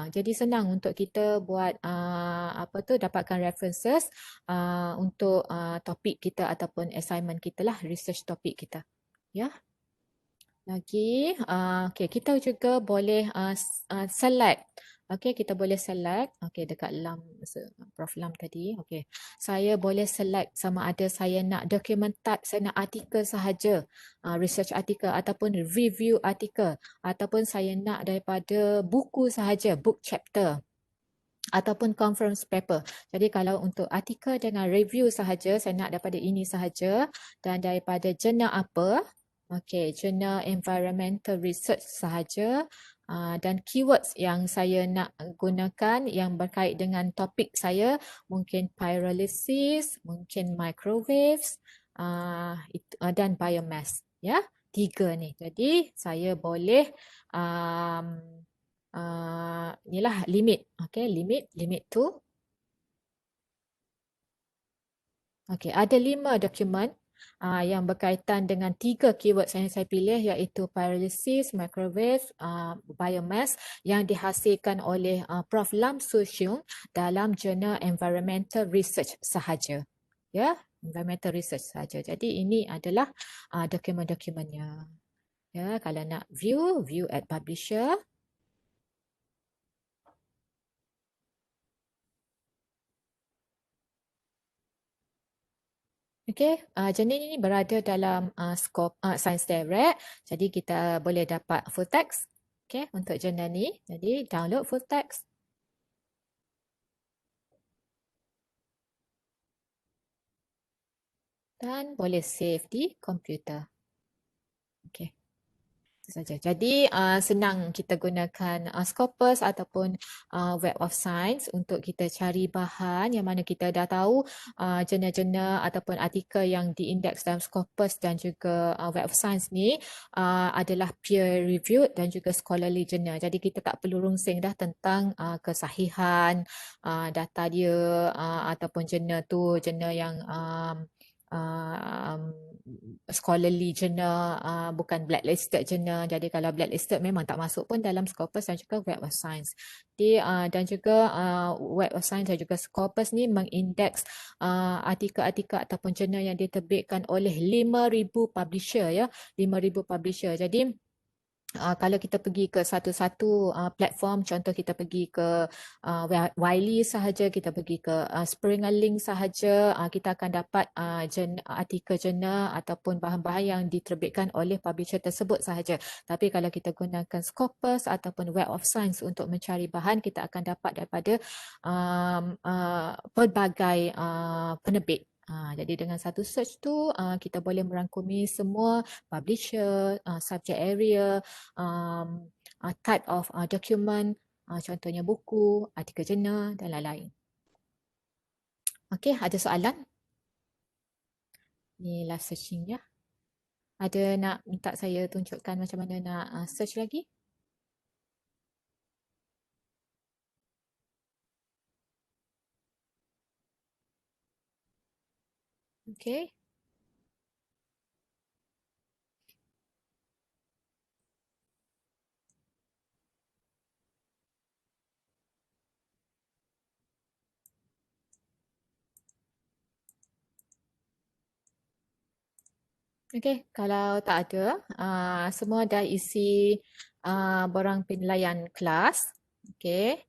Jadi senang untuk kita buat dapatkan references untuk topik kita ataupun assignment kita lah, research topik kita. Ya. Lagi, okay, kita juga boleh select. Okay, kita boleh select. Okay, dekat Lam, Prof. Lam tadi. Okay, saya boleh select sama ada saya nak dokumen type, saya nak artikel sahaja, research artikel ataupun review artikel, ataupun saya nak daripada buku sahaja, book chapter, ataupun conference paper. Jadi kalau untuk artikel dengan review sahaja, saya nak daripada ini sahaja, dan daripada jurnal apa, okey, jurnal environmental research sahaja, dan keywords yang saya nak gunakan yang berkait dengan topik saya, mungkin pyrolysis, mungkin microwaves, dan biomass. Ya, 3 ni. Jadi saya boleh inilah limit. Okey, limit tu. Okey, ada 5 dokumen yang berkaitan dengan 3 keyword yang saya pilih, iaitu pyrolysis, microwave, biomass yang dihasilkan oleh Prof. Lam Su Xiong dalam jurnal environmental research sahaja. Ya, environmental research sahaja. Jadi ini adalah dokumen-dokumennya. Ya, kalau nak view at publisher. Okey, jenis ini berada dalam skop Sains Direct. Jadi kita boleh dapat full text. Okey, untuk jurnal ni. Jadi download full text dan boleh save di komputer. Okey. Itu saja. Jadi senang kita gunakan Scopus ataupun Web of Science untuk kita cari bahan yang mana kita dah tahu jurnal-jurnal ataupun artikel yang diindeks dalam Scopus dan juga Web of Science ni adalah peer reviewed dan juga scholarly journal. Jadi kita tak perlu rungsing dah tentang kesahihan data dia ataupun jurnal tu jurnal yang um, scholarly journal, bukan blacklisted journal. Jadi kalau blacklisted memang tak masuk pun dalam Scopus dan juga Web of Science. Dan juga Web of Science dan juga Scopus ni mengindeks artikel-artikel ataupun jurnal yang diterbitkan oleh 5,000 publisher ya. 5,000 publisher. Jadi kalau kita pergi ke satu-satu platform, contoh kita pergi ke Wiley sahaja, kita pergi ke Springer Link sahaja, kita akan dapat artikel jurnal ataupun bahan-bahan yang diterbitkan oleh publisher tersebut sahaja. Tapi kalau kita gunakan Scopus ataupun Web of Science untuk mencari bahan, kita akan dapat daripada pelbagai penerbit. Jadi dengan satu search tu kita boleh merangkumi semua publisher, subject area, type of document, contohnya buku, artikel jurnal dan lain-lain. Okey, ada soalan? Ni last searching ya. Ada nak minta saya tunjukkan macam mana nak search lagi? Okey. Okey, kalau tak ada, semua dah isi borang penilaian kelas. Okey.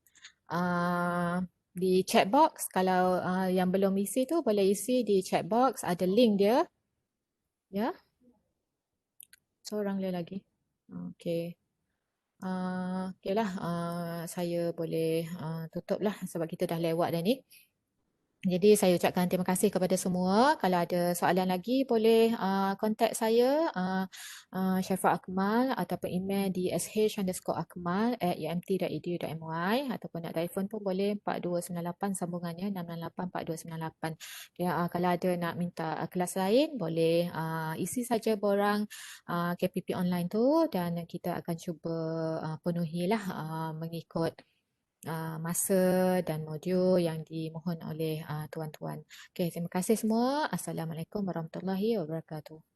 Di chat box, kalau yang belum isi tu boleh isi di chat box, ada link dia. Ya, seorang dia lagi. Okey. Okeylah, saya boleh tutup lah sebab kita dah lewat dah ni. Jadi saya ucapkan terima kasih kepada semua. Kalau ada soalan lagi boleh kontak saya Syaifah Akmal ataupun email di sh_akmal@umt.edu.my ataupun nak telefon pun boleh 4298 sambungannya 668 4298. Okay, kalau ada nak minta kelas lain boleh isi saja borang KPP online tu dan kita akan cuba penuhilah mengikut masa dan modul yang dimohon oleh tuan-tuan. Okay, terima kasih semua. Assalamualaikum warahmatullahi wabarakatuh.